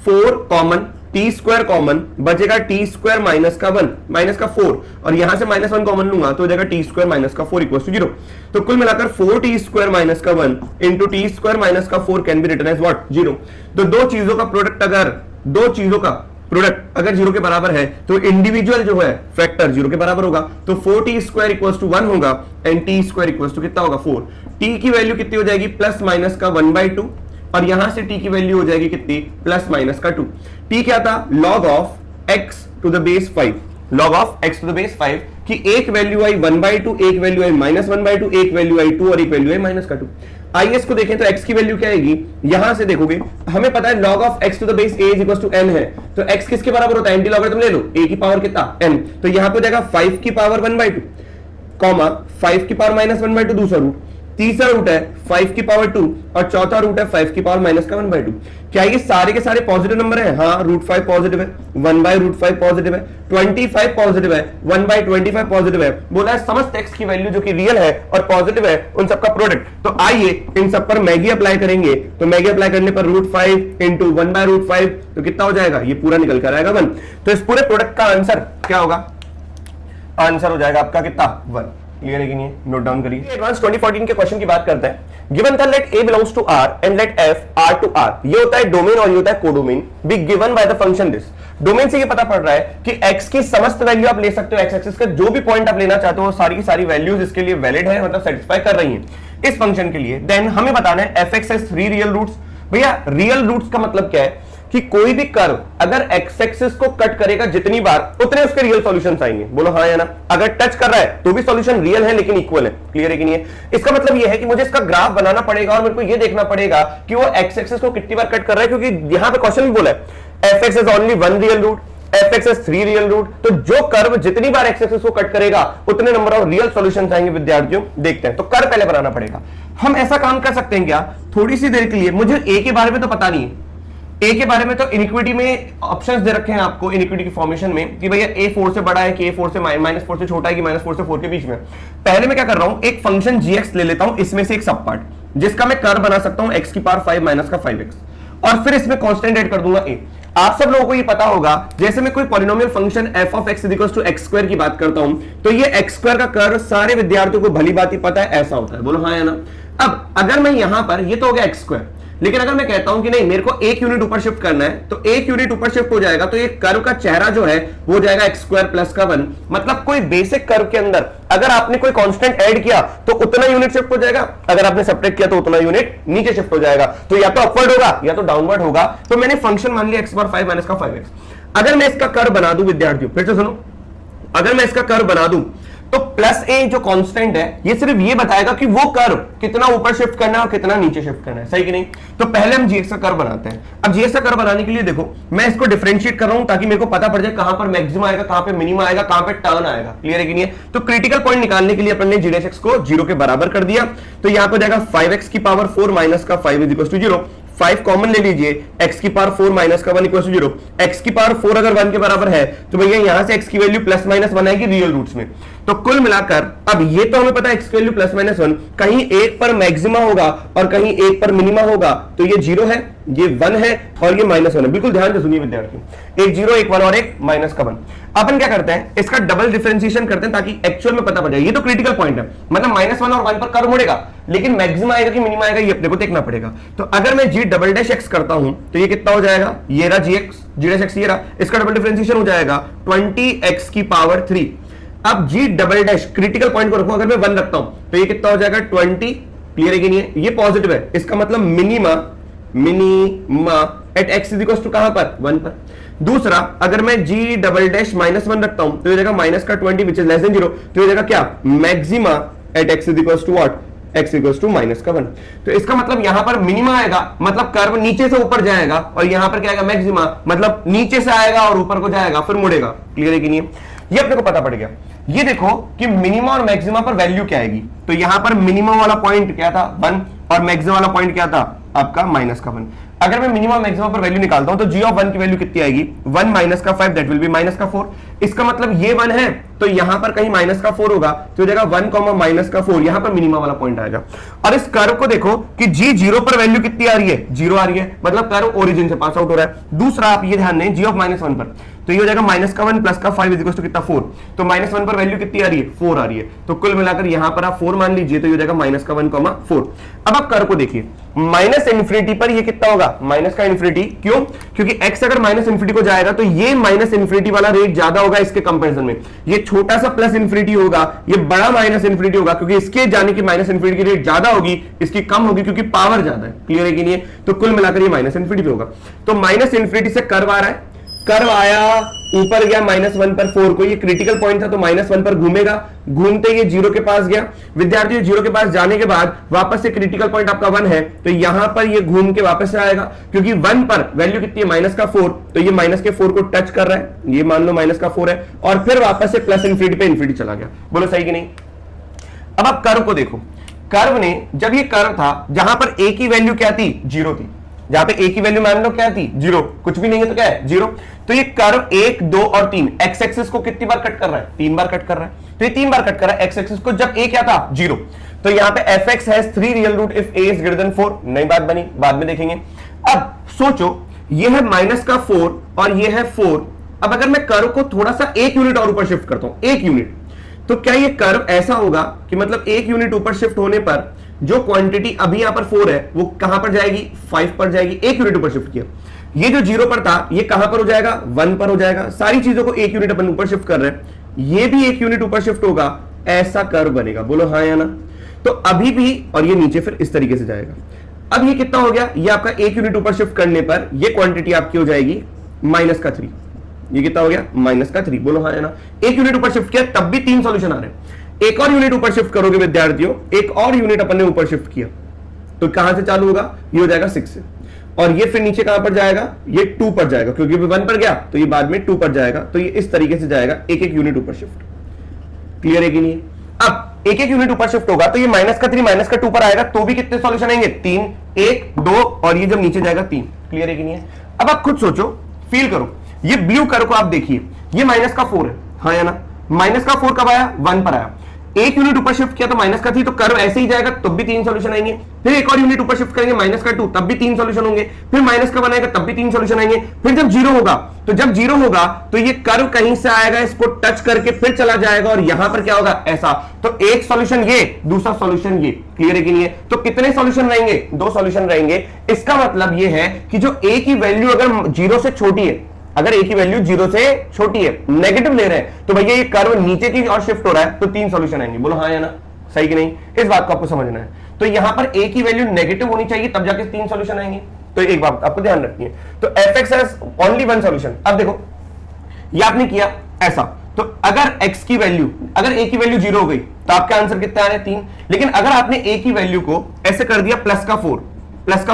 4 कॉमन, टी स्क्वायर कॉमन, बचेगा टी स्क्वायर माइनस का 1 माइनस का 4, और यहां से माइनस 1 कॉमन लूंगा तो हो जाएगा टी स्क्वायर माइनस का 4 इक्वल टू 0। तो कुल मिलाकर 4t स्क्वायर माइनस का 1 इंटू टी स्क्वायर माइनस का 4 can be written as what, 0। तो दो चीजों का प्रोडक्ट अगर 0 के बराबर है तो इंडिविजुअल जो है फैक्टर 0 के बराबर होगा, तो 4t स्क्वायर इक्वल्स टू 1 होगा and t square equals to कितना होगा 4। t की वैल्यू कितनी हो जाएगी, प्लस माइनस का 1/2, और यहां से t की वैल्यू हो जाएगी कितनी, प्लस माइनस का 2। t क्या था, log of x to the base 5, log of x to the base 5 की एक वैल्यू आई 1/2, एक वैल्यू आई -1/2, एक वैल्यू आई 2 और एक वैल्यू आई माइनस का 2। आइए इसको देखें तो x की वैल्यू क्या आएगी, यहां से देखोगे हमें पता है log of x to the base a is equal to n है, तो x किसके बराबर होता है, एंटी लॉगरिथम ले लो, a की पावर कितना n, तो यहां पे हो जाएगा 5 की पावर 1/2 कॉमा 5 की पावर -1/2 दूसरा रूट, तीसरा रूट है 5 की पावर 2 और चौथा रूट है 5 की पावर माइनस का 1/2। क्या ये सारे के सारे पॉजिटिव नंबर हैं? हाँ, √5 पॉजिटिव है, 1/√5 पॉजिटिव है, 25 पॉजिटिव है, 1/25 पॉजिटिव है। बोला है समस्त x की वैल्यू जो कि रियल है और पॉजिटिव है उन सबका प्रोडक्ट। तो आइए इन सब पर मैगी अप्लाई करेंगे, तो मैगी अप्लाई करने पर √5 इंटू 1/√5 तो कितना हो जाएगा, ये पूरा निकल कर आएगा 1। तो इस पूरे प्रोडक्ट का आंसर क्या होगा, आंसर हो जाएगा आपका कितना 1। क्लियर है कि नहीं, नोट डाउन करिए। एडवांस 2014 के क्वेश्चन की बात करते हैं। गिवन था let a belongs to r and let f r to r, ये होता है डोमेन और ये होता है codomain, be given by the function this. Domain से ये पता पड़ रहा है कि x की समस्त वैल्यू आप ले सकते हो, x एक्सिस का जो भी पॉइंट आप लेना चाहते हो सारी की सारी वैल्यूज इसके लिए वैलिड है, मतलब सेटिस्फाई कर रही हैं इस फंक्शन के लिए। देन हमें बताना है f(x) has 3 रियल रूट्स। भैया रियल रूट्स का मतलब क्या है कि कोई भी कर्व अगर x एक्सिस को कट करेगा जितनी बार उतने उसके रियल सॉल्यूशंस आएंगे। बोलो हाँ या ना। अगर टच कर रहा है तो भी सॉल्यूशन रियल है लेकिन इक्वल है। क्लियर है कि नहीं है? इसका मतलब यह है कि मुझे इसका ग्राफ बनाना पड़ेगा और मेरे को यह देखना पड़ेगा कि वो x एक्सिस को कितनी बार कट कर रहा है, क्योंकि यहां पे क्वेश्चन भी बोला है f(x) has only 1 real root, f(x) has 3 real root. तो जो कर्व जितनी बार x एक्सिस को कट करेगा उतने नंबर ऑफ रियल सॉल्यूशंस आएंगे। विद्यार्थियों देखते हैं, तो कर्व पहले बनाना पड़ेगा। हम ऐसा काम कर सकते हैं क्या, थोड़ी सी देर के लिए, मुझे a के बारे में तो पता नहीं है, ए के बारे में तो इनिक्विटी में ऑप्शंस दे रखे हैं आपको इनिक्विटी की फॉर्मेशन में कि भैया ए 4 से बड़ा है कि ए 4 से -4 से छोटा है कि -4 से 4 के बीच में। पहले मैं क्या कर रहा हूं, एक फंक्शन gx ले लेता हूं, इसमें से एक सब पार्ट जिसका मैं कर्व बना सकता हूं x की पावर 5 माइनस का 5x, और फिर इसमें कांस्टेंट ऐड कर दूंगा a। आप सब लोगों को ये पता होगा जैसे मैं कोई polynomial function f of x equals to x² की बात करता हूं तो ये x² का कर्व सारे विद्यार्थियों को भली बात ही पता है ऐसा होता है। बोलो हाँ या ना। अब अगर मैं यहां पर, ये तो हो गया x², लेकिन अगर मैं कहता हूं कि नहीं मेरे को एक यूनिट ऊपर शिफ्ट करना है तो एक यूनिट ऊपर शिफ्ट हो जाएगा, तो ये कर्व का चेहरा जो है वो जाएगा x² प्लस का 1। मतलब कोई बेसिक कर्व के अंदर अगर आपने कोई कांस्टेंट ऐड किया तो उतना यूनिट शिफ्ट हो जाएगा, अगर आपने सब्ट्रैक्ट किया तो उतना यूनिट नीचे शिफ्ट हो जाएगा। तो या तो अपवर्ड होगा या तो डाउनवर्ड होगा। तो मैंने फंक्शन मान लिया x बार 5 माइनस का 5x। अगर मैं इसका कर्व बना दूं विद्यार्थियों, फिर से सुनो, अगर मैं इसका कर्व बना दूं तो प्लस a जो कांस्टेंट है ये सिर्फ ये बताएगा कि वो कर्व कितना ऊपर शिफ्ट करना है और कितना नीचे शिफ्ट करना है। सही कि नहीं? तो पहले हम gx का कर्व बनाते हैं। अब gx का कर्व बनाने के लिए देखो मैं इसको डिफरेंशिएट कर रहा हूं ताकि मेरे को पता पड़ जाए कहां पर मैक्सिमम आएगा, कहां पे मिनिमम आएगा, कहां पे टर्न आएगा। क्लियर है कि नहीं है? तो क्रिटिकल पॉइंट निकालने के लिए अपन ने g को 0 के बराबर कर दिया। तो यहां पर जाएगा 5x की पावर 4 माइनस का 5 इज इक्वल टू 0। 5 कॉमन ले लीजिए, x की पावर 4 माइनस का 1 इक्वल टू 0। x की पावर 4 अगर 1 के बराबर है तो भैया यहां से x की वैल्यू प्लस माइनस 1 आएगी रियल रूट्स में। तो कुल मिलाकर अब ये तो हमें पता है x की वैल्यू प्लस माइनस 1, कहीं एक पर मैक्सिमा होगा और कहीं एक पर मिनिमा होगा, तो ये 0 है ये 1 है और ये -1 है। बिल्कुल ध्यान से सुनिए विद्यार्थी, एक 0 एक 1 और एक माइनस का 1। अपन क्या करते हैं, इसका डबल डिफरेंशिएशन करते हैं ताकि एक्चुअल में पता पड़ जाए। ये तो क्रिटिकल पॉइंट है, मतलब -1 और 1 पर कर्व मुड़ेगा, लेकिन मैक्सिमा आएगा कि मिनिमा आएगा ये अपने को देखना पड़ेगा। तो अगर मैं g डबल डैश x करता हूं तो ये कितना हो जाएगा, ये रहा g डैश x, ये रहा, इसका डबल डिफरेंशिएशन हो जाएगा 20x की पावर 3। अब g double dash critical point को रखूं, अगर मैं 1 रखता हूं तो ये कितना हो जाएगा 20। क्लियर है कि नहीं है, ये पॉजिटिव है, इसका मतलब minima at x equal to कहां पर 1 पर। दूसरा, अगर मैं g डबल डैश -1 रखता हूं तो ये जाएगा माइनस का 20 विच इज लेस देन 0, तो ये जाएगा क्या maxima at x equal to what, x equal to minus का 1। तो इसका मतलब यहां पर मिनिमा आएगा, मतलब कर्व नीचे से ऊपर जाएगा, और यहां पर क्या आएगा मैक्सिमा, मतलब नीचे से आएगा और ऊपर को जाएगा फिर मुड़ेगा। क्लियर है कि नहीं है, ये अपने को पता पड़ गया। ये देखो कि मिनिमा और मैक्सिमा पर वैल्यू क्या आएगी, तो यहां पर मिनिमा वाला पॉइंट क्या था 1 और मैक्सिमा वाला पॉइंट क्या था आपका माइनस का 1। अगर मैं मिनिमम मैक्सिमम पर वैल्यू निकालता हूं तो g ऑफ 1 की वैल्यू कितनी आएगी, 1 माइनस का 5 दैट विल बी माइनस का 4। इसका मतलब ये 1 है तो यहां पर कहीं माइनस का 4 होगा, तो हो जाएगा 1 माइनस का 4, यहां पर मिनिमम वाला पॉइंट आएगा। और इस कर्व को देखो कि g 0 पर वैल्यू कितनी आ रही है, 0 आ रही है, मतलब कर्व ओरिजिन से पास आउट हो रहा है। दूसरा आप ये ध्यान दें g ऑफ -1 पर, तो ये हो जाएगा माइनस का 1 प्लस का 5 इक्वल टू कितना 4, तो -1 पर वैल्यू कितनी आ रही है 4 आ रही है, तो कुल मिलाकर यहां पर आप 4 मान लीजिए, तो ये हो जाएगा माइनस का 1 4। अब आप कर्व को देखिए, माइनस इन्फिनिटी पर ये कितना होगा माइनस का इन्फिनिटी, क्यों, क्योंकि x अगर माइनस इन्फिनिटी को जाएगा तो ये माइनस इन्फिनिटी वाला रेट ज्यादा होगा इसके कंपैरिजन में। ये छोटा सा प्लस इन्फिनिटी होगा, ये बड़ा माइनस इन्फिनिटी होगा, क्योंकि इसके जाने की माइनस इन्फिनिटी की रेट ज्यादा होगी, इसकी कम होगी क्योंकि पावर ज्यादा है। क्लियर है कि नहीं है, तो कुल मिलाकर ये माइनस इन्फिनिटी होगा। तो माइनस इन्फिनिटी से कर्व आ रहा है, कर्व आया ऊपर गया -1 पर 4 को, ये क्रिटिकल पॉइंट था तो -1 पर घूमेगा, घूमते ये 0 के पास गया। विद्यार्थी 0 के पास जाने के बाद वापस से क्रिटिकल पॉइंट आपका 1 है, तो यहां पर ये घूम के वापस से आएगा, क्योंकि 1 पर वैल्यू कितनी है माइनस का 4, तो ये माइनस के 4 को टच कर रहा है, ये मान लो माइनस का 4 है, और फिर वापस से प्लस इन्फिनिटी पे इन्फिनिटी चला गया। बोलो सही कि नहीं। अब आप कर्व को देखो, कर्व ने जब ये कर्व था जहां पर a की वैल्यू क्या थी 0 थी, जहां पे a की वैल्यू मान लो क्या थी 0, कुछ भी नहीं है तो क्या है 0, तो ये कर्व 1 2 और 3 x एक्सिस को कितनी बार कट कर रहा है 3 बार कट कर रहा है, तो ये 3 बार कट कर रहा है x एक्सिस को, जब a क्या था 0, तो यहां पे fx has 3 real root if a is greater than 4, नई बात बनी, बाद में देखेंगे। अब सोचो ये है माइनस का 4 और ये है 4, अब अगर मैं कर्व को थोड़ा सा 1 यूनिट और ऊपर शिफ्ट करता हूं 1 यूनिट, तो क्या ये कर्व ऐसा होगा कि मतलब 1 यूनिट ऊपर शिफ्ट होने पर जो क्वांटिटी अभी यहां पर 4 है वो कहां पर जाएगी 5 पर जाएगी, 1 यूनिट ऊपर शिफ्ट किया। ये जो 0 पर था ये कहां पर हो जाएगा 1 पर हो जाएगा। सारी चीजों को 1 यूनिट अपन ऊपर शिफ्ट कर रहे हैं, ये भी 1 यूनिट ऊपर शिफ्ट होगा, ऐसा कर्व बनेगा। बोलो हाँ या ना। तो अभी भी, और ये नीचे फिर इस तरीके से जाएगा। अब ये कितना हो गया, ये आपका 1 यूनिट ऊपर शिफ्ट करने पर ये क्वांटिटी आपकी हो जाएगी माइनस का 3, ये कितना हो गया माइनस का 3। बोलो हाँ या ना। 1 यूनिट ऊपर शिफ्ट किया तब भी 3 सॉल्यूशन आ रहे हैं। एक और यूनिट ऊपर शिफ्ट करोगे विद्यार्थियों, एक और यूनिट अपन ने ऊपर शिफ्ट किया तो कहां से चालू होगा, ये हो जाएगा 6 से, और ये फिर नीचे कहां पर जाएगा, ये 2 पर जाएगा, क्योंकि 1 पर गया तो ये बाद में 2 पर जाएगा, तो ये इस तरीके से जाएगा, एक एक यूनिट ऊपर शिफ्ट। क्लियर है कि नहीं। अब एक एक यूनिट ऊपर शिफ्ट होगा तो ये माइनस का 3 माइनस का 2 पर आएगा, तो भी कितने सॉल्यूशन आएंगे 3, 1 2, और ये जब नीचे जाएगा 3। क्लियर है कि नहीं है। अब आप खुद सोचो, फील करो, ये ब्लू कर्व को आप देखिए, ये माइनस का 4 है, हाँ या ना। माइनस का 4 कब आया 1 पर आया, 1 यूनिट ऊपर शिफ्ट किया तो माइनस का 3, तो कर्व ऐसे ही जाएगा तब भी 3 सॉल्यूशन आएंगे। फिर एक और यूनिट ऊपर शिफ्ट करेंगे माइनस का 2, तब भी 3 सॉल्यूशन होंगे। फिर माइनस का 1 आएगा तब भी 3 सॉल्यूशन आएंगे। फिर जब 0 होगा, तो जब 0 होगा तो ये कर्व कहीं से आएगा, इसको टच करके फिर चला जाएगा, और यहां पर क्या होगा ऐसा, तो एक सॉल्यूशन ये, दूसरा सॉल्यूशन ये। क्लियर है कि नहीं है। तो कितने सॉल्यूशन रहेंगे 2 सॉल्यूशन रहेंगे। इसका मतलब ये है कि जो a की वैल्यू अगर 0 से छोटी है, अगर a की वैल्यू 0 से छोटी है, नेगेटिव ले रहे हैं, तो भैया ये कर्व नीचे की ओर शिफ्ट हो रहा है, तो 3 सॉल्यूशन आएंगे। बोलो हाँ या ना, सही कि नहीं। इस बात को आपको समझना है। तो यहां पर a की वैल्यू नेगेटिव होनी चाहिए तब जाके 3 सॉल्यूशन आएंगे। तो एक बात आपको ध्यान रखनी है। तो fx हैज ओनली 1 सॉल्यूशन। अब देखो ये आपने किया ऐसा, तो अगर x की वैल्यू, अगर a की वैल्यू 0 हो गई तो आपका आंसर कितना आ रहा है 3। लेकिन अगर आपने a की वैल्यू को ऐसे कर दिया प्लस का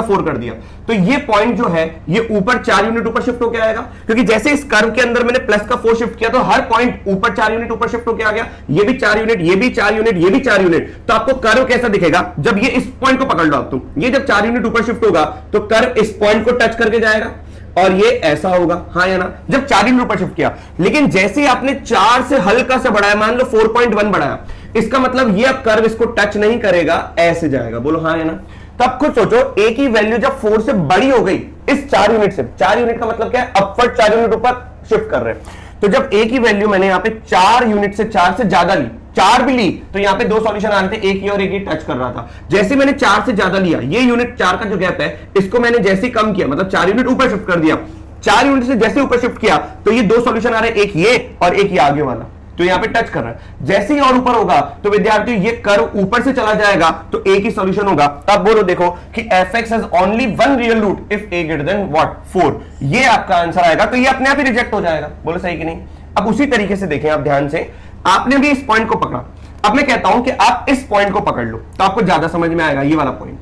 4 कर दिया, तो ये पॉइंट जो है ये ऊपर 4 यूनिट ऊपर शिफ्ट होकर आएगा, क्योंकि जैसे इस कर्व के अंदर मैंने प्लस का 4 शिफ्ट किया तो हर पॉइंट ऊपर 4 यूनिट ऊपर शिफ्ट होकर आ गया। ये भी 4 यूनिट, ये भी 4 यूनिट, ये भी 4 यूनिट। तो आपको कर्व कैसा दिखेगा, जब ये इस पॉइंट को पकड़ लो आप, तुम ये जब 4 यूनिट ऊपर शिफ्ट होगा तो कर्व इस पॉइंट को टच करके जाएगा, और ये ऐसा होगा, हाँ या ना। जब 4 यूनिट ऊपर शिफ्ट किया, लेकिन जैसे आपने 4 से हल्का से बढ़ाया, मान लो 4.1 बढ़ाया, इसका मतलब ये अब कर्व इसको टच नहीं करेगा, ऐसे जाएगा। बोलो हाँ या ना। तो आप खुद सोचो ए की वैल्यू जब 4 से बड़ी हो गई इस 4 यूनिट से, 4 यूनिट का मतलब क्या है, अपवर्ड 4 यूनिट ऊपर शिफ्ट कर रहे हैं। तो जब ए की वैल्यू मैंने यहां पे 4 यूनिट से 4 से ज्यादा ली, 4 भी ली, तो यहां पे 2 सॉल्यूशन आ रहे थे, एक ही और एक ही टच कर रहा था। जैसे मैंने 4 से ज्यादा लिया, ये यूनिट 4 का जो गैप है इसको मैंने जैसे ही कम किया, मतलब 4 यूनिट ऊपर शिफ्ट कर दिया, 4 यूनिट से जैसे ऊपर शिफ्ट किया तो ये 2 सॉल्यूशन आ रहे हैं, एक ये और एक ये आगे वाला, तो यहां पे टच कर रहा है। जैसे ही और ऊपर होगा तो विद्यार्थी ये कर्व ऊपर से चला जाएगा तो एक ही सॉल्यूशन होगा। तब बोलो देखो कि fx has only one real root if a greater than what 4, ये आपका आंसर आएगा। तो ये अपने आप ही रिजेक्ट हो जाएगा। बोलो सही कि नहीं। अब उसी तरीके से देखें आप ध्यान से, आपने भी इस पॉइंट को पकड़ा, अब मैं कहता हूं कि आप इस पॉइंट को पकड़ लो तो आपको ज्यादा समझ में आएगा। ये वाला पॉइंट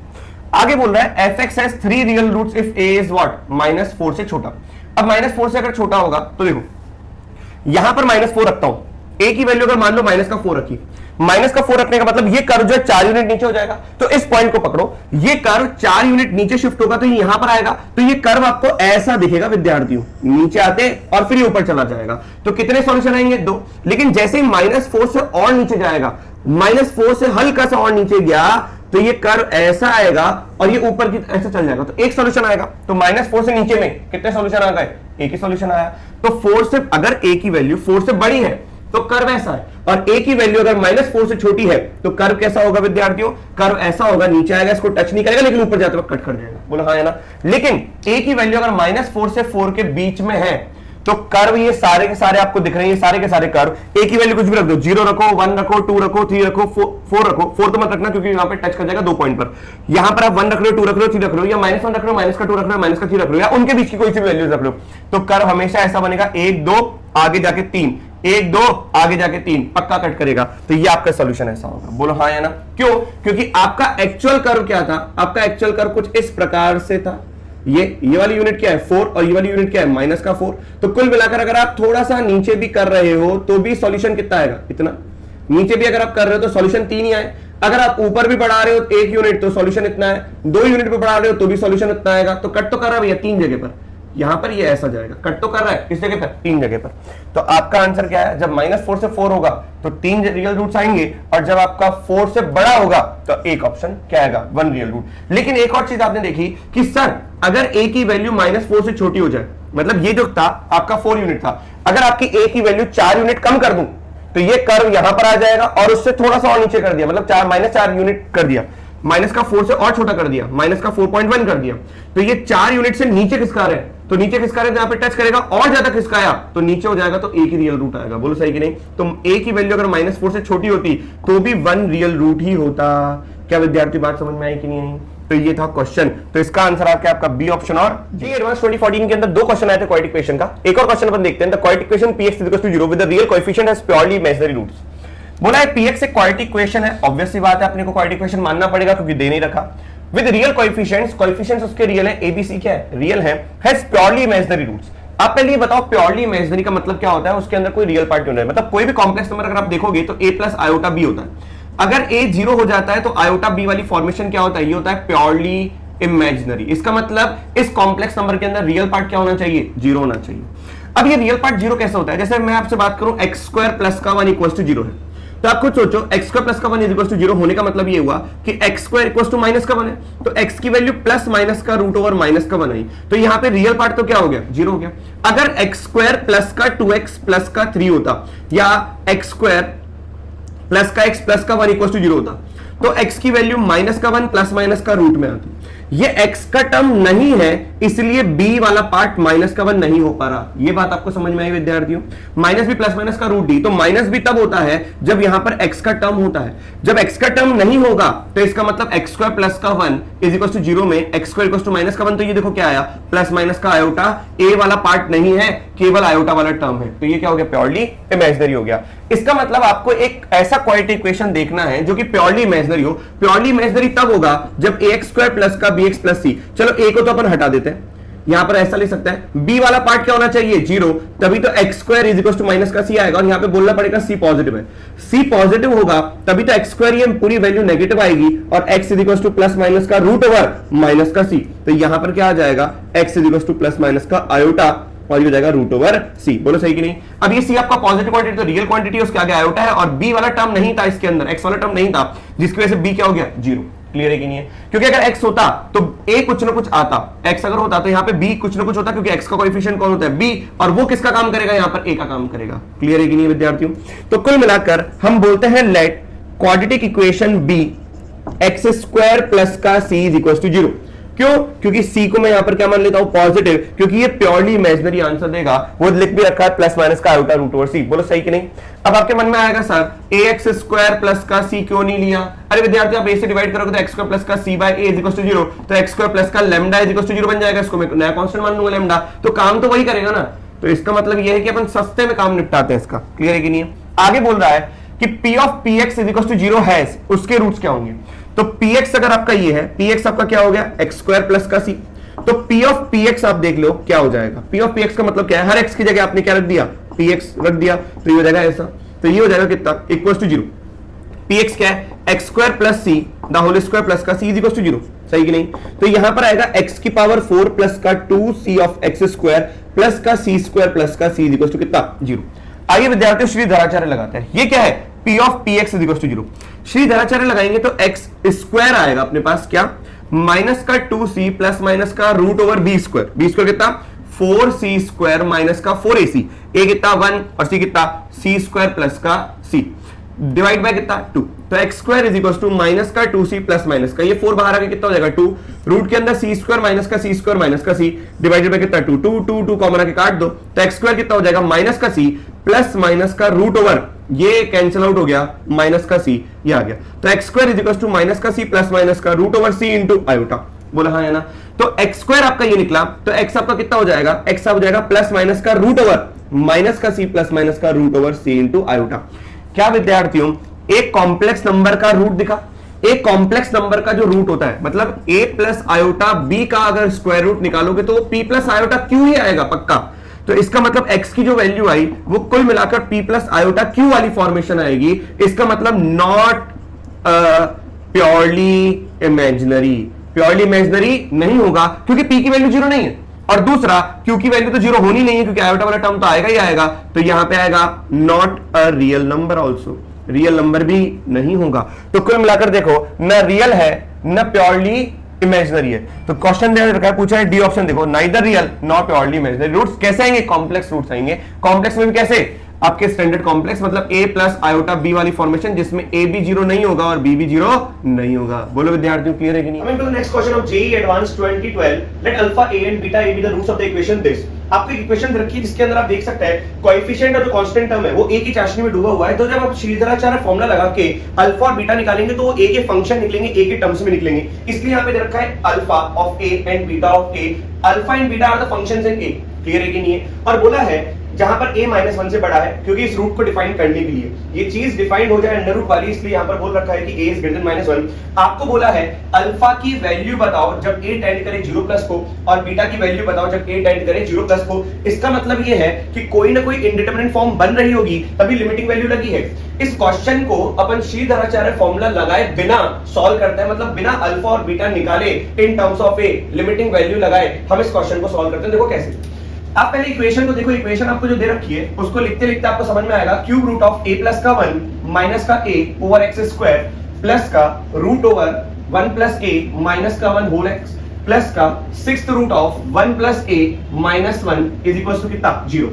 आगे बोल रहा है fx has 3 real roots if a is what -4 से छोटा। अब -4 से अगर छोटा होगा तो देखो यहां पर -4 रखता हूं, ए की वैल्यू अगर मान लो -4 रखी, -4 रखने का मतलब ये कर्व जो है 4 यूनिट नीचे हो जाएगा। तो इस पॉइंट को पकड़ो, ये कर्व 4 यूनिट नीचे शिफ्ट होगा तो ये यहां पर आएगा, तो ये कर्व आपको ऐसा दिखेगा विद्यार्थियों, नीचे आते और फिर ये ऊपर चला जाएगा। तो कितने सॉल्यूशन आएंगे 2। लेकिन जैसे ही -4 से और नीचे जाएगा, -4 से हल्का सा और नीचे गया तो ये कर्व ऐसा आएगा और ये ऊपर की ऐसा चल जाएगा, तो एक सॉल्यूशन आएगा। तो -4 से नीचे में कितने सॉल्यूशन आ गए, एक ही सॉल्यूशन आया। तो 4 से अगर ए की वैल्यू 4 से बड़ी है तो कर्व ऐसा है, और ए की वैल्यू अगर -4 से छोटी है तो कर्व कैसा होगा विद्यार्थियों, कर्व ऐसा होगा, नीचे आएगा, इसको टच नहीं करेगा लेकिन ऊपर जाते वक्त कट कर जाएगा। बोलो हाँ है ना। लेकिन ए की वैल्यू अगर -4 से 4 के बीच में है तो कर्व ये सारे के सारे आपको दिख रहे हैं, ये सारे के सारे कर्व। ए की वैल्यू कुछ भी रख दो, 0 रखो, 1 रखो, 2 रखो, 3 रखो, 4 रखो। 4 तो मत रखना क्योंकि यहां पे टच कर जाएगा 2 पॉइंट पर। यहां पर आप 1 रख लो, 2 रख लो, 3 रख लो, या -1 रख लो, -2 रख लो, -3 रख लो, या उनके बीच की कोई सी वैल्यू रख लो। तो कर्व हमेशा ऐसा बनेगा, 1 2 आगे जाके 3, 1 2 आगे जाके 3, पक्का कट करेगा। तो ये आपका सॉल्यूशन ऐसा होगा। बोलो हाँ या ना। क्यों? क्योंकि आपका एक्चुअल कर्व क्या था, आपका एक्चुअल कर्व कुछ इस प्रकार से था। ये वाली यूनिट क्या है 4 और ये वाली यूनिट क्या है -4। तो कुल मिलाकर अगर आप थोड़ा सा नीचे भी कर रहे हो तो भी सॉल्यूशन कितना आएगा, इतना। नीचे भी अगर आप कर रहे हो तो सॉल्यूशन 3 ही आए। अगर आप ऊपर भी बढ़ा रहे हो 1 यूनिट तो सॉल्यूशन इतना है, 2 यूनिट पे बढ़ा रहे हो तो भी सॉल्यूशन इतना आएगा। तो कट तो कर रहा है भैया 3 जगह पर, यहां पर ये ऐसा जाएगा, कट तो कर रहा है किस जगह पर, 3 जगह पर। तो आपका आंसर क्या है, जब -4 से 4 होगा तो 3 रियल रूट्स आएंगे, और जब आपका 4 से बड़ा होगा तो एक ऑप्शन क्या आएगा, 1 रियल रूट। लेकिन एक और चीज आपने देखी कि सर अगर a की वैल्यू -4 से छोटी हो जाए, मतलब ये जो था आपका 4 यूनिट था, अगर आपकी a की वैल्यू 4 यूनिट कम कर दूं तो ये कर्व यहां पर आ जाएगा, और उससे थोड़ा सा और नीचे कर दिया, मतलब -4 यूनिट कर दिया, -4 से और छोटा कर दिया, -4.1 कर दिया, तो ये 4 यूनिट से नीचे खिसका रहे हैं। तो नीचे खिसका रहे तो यहां पे टच करेगा, और ज्यादा खिसकाया तो नीचे हो जाएगा, तो एक ही रियल रूट आएगा। बोलो सही कि नहीं। तो a की वैल्यू अगर -4 से छोटी होती तो भी 1 रियल रूट ही होता। क्या विद्यार्थी बात समझ में आई कि नहीं आई। तो ये था क्वेश्चन। तो इसका आंसर आपका बी ऑप्शन। और जी एडवांस 2014 के अंदर 2 क्वेश्चन आए थे क्वाड्रेटिक इक्वेशन का। एक और क्वेश्चन अपन देखते हैं, the quadratic equation px = 0 with the real coefficient has purely imaginary roots. बोला है px एक क्वाड्रेटिक इक्वेशन है, ऑब्वियस सी बात है अपने को क्वाड्रेटिक इक्वेशन मानना पड़ेगा क्योंकि दे नहीं रखा। विद रियल कोएफिशिएंट्स, कोएफिशिएंट्स उसके रियल है, abc क्या है, रियल है, हैज प्योरली इमेजिनरी रूट्स। आप पहले ये बताओ प्योरली इमेजिनरी का मतलब क्या होता है, उसके अंदर कोई रियल पार्ट नहीं है। मतलब कोई भी कॉम्प्लेक्स नंबर अगर आप देखोगे तो a + आयोटा b होता है। अगर a 0 हो जाता है तो आयोटा b वाली फॉर्मेशन क्या होता है, ये होता है प्योरली इमेजिनरी। इसका मतलब इस कॉम्प्लेक्स नंबर के अंदर रियल पार्ट क्या होना चाहिए, 0 होना चाहिए। अब ये रियल पार्ट 0 कैसे होता है, जैसे मैं आपसे बात करूं x² + का 1 = 0 है, तो आप खुद सोचो x² + का 1 = 0 होने का मतलब ये हुआ कि x² = -1 है, तो x की वैल्यू प्लस माइनस का रूट ओवर -1 आई, तो यहां पे रियल पार्ट तो क्या हो गया, 0 हो गया। अगर x² + का 2x + का 3 होता, या x² + का x + का 1 = 0 होता, तो x की वैल्यू -1 प्लस माइनस का रूट में आती। ये x का टर्म नहीं है इसलिए b वाला पार्ट -1 नहीं हो पा रहा। ये बात आपको समझ में आई विद्यार्थियों। माइनस भी प्लस माइनस का रूट डी, तो माइनस भी तब होता है जब यहां पर x का टर्म होता है। जब x का टर्म नहीं होगा तो इसका मतलब x² + का 1 = 0 में x² = -1, तो ये देखो क्या आया, प्लस माइनस का आयोटा, a वाला पार्ट नहीं है, केवल आयोटा वाला टर्म है, तो ये क्या हो गया, प्योरली इमेजिनरी हो गया। इसका मतलब आपको एक ऐसा क्वाड्रेटिक इक्वेशन देखना है जो कि प्योरली इमेजिनरी हो। प्योरली इमेजिनरी तब होगा जब ax² + का bx + c। चलो a को तो अपन हटा देते हैं, यहां पर ऐसा ले सकता है, b वाला पार्ट क्या होना चाहिए, 0, तभी तो x² = -का c आएगा, और यहां पे बोलना पड़ेगा c पॉजिटिव है। c पॉजिटिव होगा तभी तो x² ये पूरी वैल्यू नेगेटिव आएगी, और x = प्लस माइनस का रूट ओवर माइनस का c, तो यहां पर क्या आ जाएगा, x = प्लस माइनस का आयोटा, और ये हो जाएगा रूट ओवर c। बोलो सही कि नहीं। अब ये c आपका पॉजिटिव क्वांटिटी तो रियल क्वांटिटी है, उसके आगे आयोटा है, और b वाला टर्म नहीं था इसके अंदर, x वाला टर्म नहीं था, जिसकी वजह से b क्या हो गया, 0। क्लियर है कि नहीं है? क्योंकि अगर x होता तो a कुछ ना कुछ आता, x अगर होता तो यहाँ पे b कुछ ना कुछ होता, क्योंकि x का कोएफिशिएंट कौन होता है? b, और वो किसका काम करेगा? यहाँ पर a का काम करेगा। क्लियर है कि नहीं विद्यार्थियों? तो कुल मिलाकर हम बोलते हैं let quadratic equation b x square plus का c इज इक्वल टू 0। क्यों? क्योंकि c को मैं यहां पर क्या मान लेता हूं? पॉजिटिव, क्योंकि ये प्योरली इमेजिनरी आंसर देगा। वो लिख भी रखा है प्लस माइनस का आयोटा रूट ओवर c। बोलो सही कि नहीं? अब आपके मन में आएगा सर ए एक्स स्क्वायर प्लस का c क्यों नहीं लिया? अरे विद्यार्थी आप a से डिवाइड करोगे तो एक्स स्क्वायर प्लस का c by a is equal to 0, तो एक्स स्क्वायर प्लस का लैम्डा इज इक्वल टू 0 बन जाएगा। इसको मैं नया कांस्टेंट मान लूंगा लैम्डा, तो काम तो वही करेगा ना। तो इसका मतलब यह है कि अपन सस्ते में काम निपटाते हैं इसका। क्लियर है कि नहीं? आगे बोल रहा है कि p of px is equal to 0 है, उसके रूट्स क्या होंगे? तो px अगर आपका ये है, px आपका क्या हो गया? एक्स स्क्वायर प्लस का c। तो p ऑफ px आप देख लो क्या हो जाएगा। p ऑफ px का मतलब क्या है? हर x की जगह आपने क्या रख दिया? px रख दिया, तो ये हो जाएगा ऐसा। तो ये हो जाएगा कितना? Equal to 0। px क्या है? X square plus c the whole square plus का c इज इक्वल टू 0। सही कि नहीं? तो यहां पर आएगा x की पावर 4 प्लस का 2c of x square plus का c स्क्वायर प्लस का c इज इक्वल टू कितना? 0। आइए विद्यार्थियों श्रीधराचार्य लगाते हैं। ये क्या है? p of px is equal to 0। Shridharacharya लगाएंगे तो x स्क्वायर आएगा अपने पास क्या? माइनस का 2c प्लस माइनस का root over b square. b square कितना? 4c स्क्वायर माइनस का 4ac। a कितना? 1 और c कितना? c स्क्वायर प्लस का c डिवाइड बाय कितना? 2। तो x square is equal to minus का 2c प्लस माइनस का, ये 4 बाहर आके कितना हो जाएगा? 2। रूट के अंदर c स्क्वायर माइनस का c स्क्वायर माइनस का c डिवाइडेड बाय कितना? 2 2 2 2 कॉमन आके काट दो, तो एक्स स्क्वायर कितना हो जाएगा? माइनस का c प्लस माइनस का रूट ओवर, ये कैंसिल आउट हो गया, माइनस का c ये आ गया। तो x square is equal to minus का c प्लस माइनस का root over c into iota. बोला हाँ है ना? तो एक्स स्क्वायर आपका ये निकला, तो एक्स आपका कितना हो जाएगा? एक्स हो जाएगा प्लस माइनस का रूट ओवर माइनस का c प्लस माइनस का root over c into iota. क्या विद्यार्थियों एक कॉम्प्लेक्स नंबर का रूट दिखा? एक कॉम्प्लेक्स नंबर का जो रूट होता है, मतलब a प्लस आयोटा b का अगर स्क्वायर रूट निकालोगे तो p प्लस आयोटा q ही आएगा पक्का। तो इसका मतलब x की जो वैल्यू आई वो कुल मिलाकर p प्लस आयोटा q वाली फॉर्मेशन आएगी। इसका मतलब not purely imaginary. Purely imaginary नहीं होगा क्योंकि p की वैल्यू 0 नहीं है, और दूसरा q की वैल्यू तो 0 होनी नहीं है क्योंकि आयोटा वाला टर्म तो आएगा ही आएगा। तो यहां पे आएगा not a real number also, real number भी नहीं होगा। तो कुल मिलाकर देखो न रियल है न प्योरली इमेजिनरी है। तो क्वेश्चन दे रखा है, पूछा है डी ऑप्शन देखो, neither real not purely imaginary. Roots कैसे आएंगे? कॉम्प्लेक्स रूट्स आएंगे। कॉम्प्लेक्स में भी कैसे? आपके स्टैंडर्ड कॉम्प्लेक्स, मतलब a प्लस आयोटा b वाली फॉर्मेशन जिसमें a भी 0 नहीं होगा और b भी 0 नहीं होगा। बोलो विद्यार्थियों क्लियर है कि नहीं? Coming to the next question of JEE Advanced 2012, let alpha a and beta a be the roots of the equation this। आपको एक इक्वेशन रखी है जिसके अंदर आप देख सकते हैं कोएफिशिएंट और जो कांस्टेंट टर्म है वो a की चाशनी में डूबा हुआ है। तो जब आप श्रीधराचार्य फॉर्मूला लगा के अल्फा और बीटा निकालेंगे तो वो a के फंक्शन निकलेंगे, a के टर्म्स में निकलेंगे। इसलिए यहाँ पे दे रखा है alpha of a and beta of a। Alpha and beta are the functions in a। Clear है कि नहीं है? और बोला है जहां पर a माइनस 1 से बड़ा है, क्योंकि इस रूट को डिफाइन करने के लिए ये चीज डिफाइन हो जाए अंडर रूट वाली, इसलिए यहां पर बोल रखा है कि a इज ग्रेटर देन -1। आपको बोला है अल्फा की वैल्यू बताओ जब a टेंड करे 0 प्लस को, और बीटा की वैल्यू बताओ जब a टेंड करे 0 प्लस को। इसका मतलब ये है कि कोई ना कोई इनडिटरमिनेट फॉर्म बन रही होगी तभी लिमिटिंग वैल्यू लगी है। इस क्वेश्चन को अपन श्रीधराचार्य फॉर्मूला लगाए बिना सॉल्व करते हैं, मतलब बिना अल्फा और बीटा निकाले in terms of a limiting value लगाए हम इस क्वेश्चन को सॉल्व करते हैं। देखो कैसे। आप पहले इक्वेशन को देखो, इक्वेशन आपको जो दे रखी है उसको लिखते लिखते आपको समझ में आएगा cube root of a plus का 1 माइनस का a over x square plus का root over 1 plus a minus का 1 होल एक्स प्लस का sixth root of 1 plus a minus 1 is equal to कितना? 0।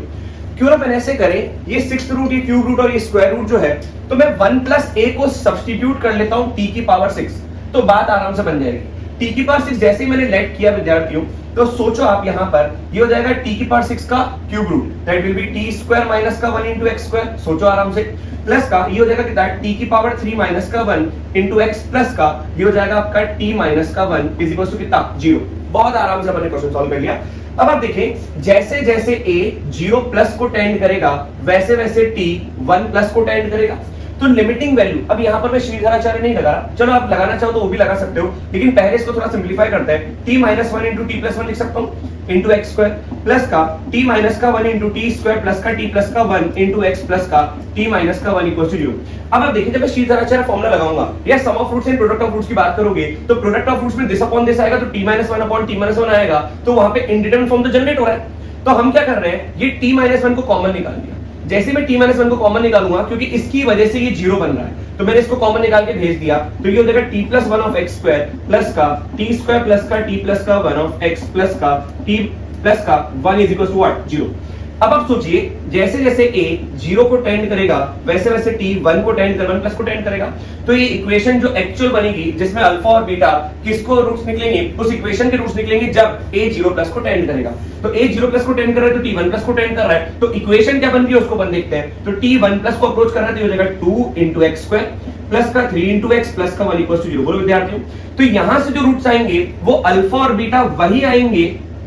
क्यों ना अपन ऐसे करें, ये सिक्स्थ रूट, ये क्यूब रूट और ये स्क्वायर रूट जो है, तो मैं 1 प्लस a को सब्स्टिट्यूट कर लेता हूं t की पावर 6, तो बात आराम से बन जाएगी। t की पावर 6 जैसे ही मैंने लेट किया विद्यार्थियों, तो सोचो आप यहां पर ये हो जाएगा t की पावर 6 का cube root, that will be t square minus का 1 into x स्क्वायर। सोचो आराम से। प्लस का ये हो जाएगा कितना? t की पावर 3 माइनस का 1 into x प्लस का ये हो जाएगा आपका t माइनस का 1 इज इक्वल टू कितना? 0। बहुत आराम से हमने क्वेश्चन सॉल्व कर लिया। अब आप देखें जैसे जैसे a 0 प्लस को टेंड करेगा वैसे वैसे t 1 प्लस को टेंड करेगा। तो लिमिटिंग वैल्यू, अब यहां पर मैं श्रीधराचार्य नहीं लगा रहा, चलो आप लगाना चाहो तो वो भी लगा सकते हो, लेकिन पहले इसको थोड़ा सिंपलीफाई करते हैं। t minus 1 into T plus 1 लिख सकता हूं इंटू एक्स स्क्वायर प्लस का t माइनस का 1 इंटू टी स्क्वायर प्लस का t प्लस का 1 इंटू एक्स प्लस का t माइनस का 1 इक्वल टू 0। अब आप देखिए जब मैं श्रीधराचार्य फॉर्मूला लगाऊंगा या sum of roots and product of roots की बात करोगे तो प्रोडक्ट ऑफ रूट्स में दिस अपॉन दिस आएगा, तो t minus 1 upon t minus 1 आएगा, तो वहां पे इंडिटरमिनेट फॉर्म तो जनरेट हो रहा है। तो हम क्या कर रहे हैं, ये t माइनस 1 को कॉमन निकाल दिया। जैसे मैं t माइनस 1 को कॉमन निकालूंगा, क्योंकि इसकी वजह से ये 0 बन रहा है, तो मैंने इसको कॉमन निकाल के भेज दिया, तो ये हो जाएगा t plus one of x square plus का टी स्क्वायर प्लस का टी प्लस का वन ऑफ एक्स प्लस का टी प्लस का one is equal to what, 0। अब आप सोचिए जैसे जैसे a 0 को टेंड करेगा वैसे वैसे t 1 को टेंड कर 1 प्लस को टेंड करेगा, तो ये इक्वेशन जो एक्चुअल बनेगी जिसमें अल्फा और बीटा किसको रूट्स निकलेंगे, उस इक्वेशन के रूट्स निकलेंगे जब a 0 प्लस को टेंड करेगा। तो a 0 प्लस को टेंड कर रहा है तो t 1 प्लस को टेंड कर रहा है, तो इक्वेशन क्या बन रही है उसको बन देखते हैं। तो t 1 प्लस को अप्रोच कर रहा है तो ये हो जाएगा 2 into x स्क्वायर प्लस का 3 into x प्लस का 1 इक्वल टू 0। बोलो विद्यार्थियों, तो यहां से जो रूट्स आएंगे वो अल्फा और बीटा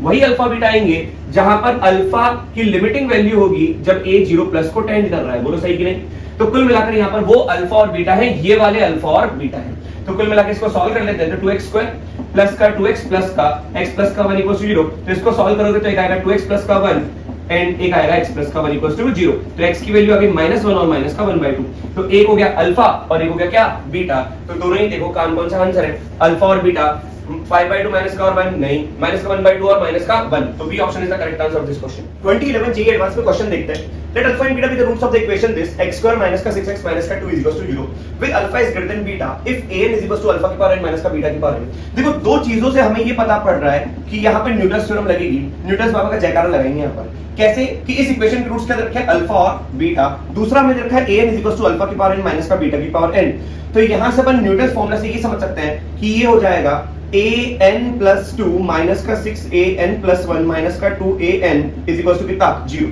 वही अल्फा बीटा आएंगे जहां पर अल्फा की लिमिटिंग वैल्यू होगी जब a 0 प्लस को टेंड कर रहा है। बोलो सही कि नहीं। तो कुल मिलाकर यहां पर वो अल्फा और बीटा है, ये वाले अल्फा और बीटा है। तो कुल मिलाकर इसको सॉल्व कर लेते हैं। तो 2x स्क्वायर प्लस का 2x प्लस का x प्लस का 1 इक्वल टू 0, तो इसको सॉल्व करोगे तो एक आएगा 2x प्लस का 1 एंड एक आएगा x प्लस का 1 इक्वल टू 0। तो x की वैल्यू आ गई -1 और माइनस का 1/2, तो एक हो गया अल्फा और एक हो गया क्या, बीटा। तो दोनों ही देखो कौन सा आंसर है, अल्फा और बीटा। 5/2 माइनस का और 1 नहीं, माइनस का 1/2 और माइनस का 1, तो B option is the correct answer of this question. 2011 JEE advance में क्वेश्चन देखते हैं। Let alpha and beta be the roots of the equation this x square minus का 6x माइनस का 2 is equal to 0 with alpha is greater than beta if an is equal to alpha की power n minus का beta की power n। देखो दो चीजों से हमें ये पता पड़ रहा है कि यहाँ पे न्यूटन्स थ्योरम लगेगी, न्यूटन्स बाबा का जयकारा लगाएंगे यहाँ पर। कैसे कि इस इक्वेशन के रूट्स क्या दे रखे हैं, अल्फा और बीटा। दूसरा हमने दे रखा है an is equal to alpha की पावर n माइनस का बीटा की पावर n। तो यहाँ से अपन न्यूटन्स फॉर्मूला से ये समझ सकते हैं कि ये हो जाएगा an प्लस 2 माइनस का 6an प्लस 1 माइनस का 2an इज इक्वल टू कितना, 0।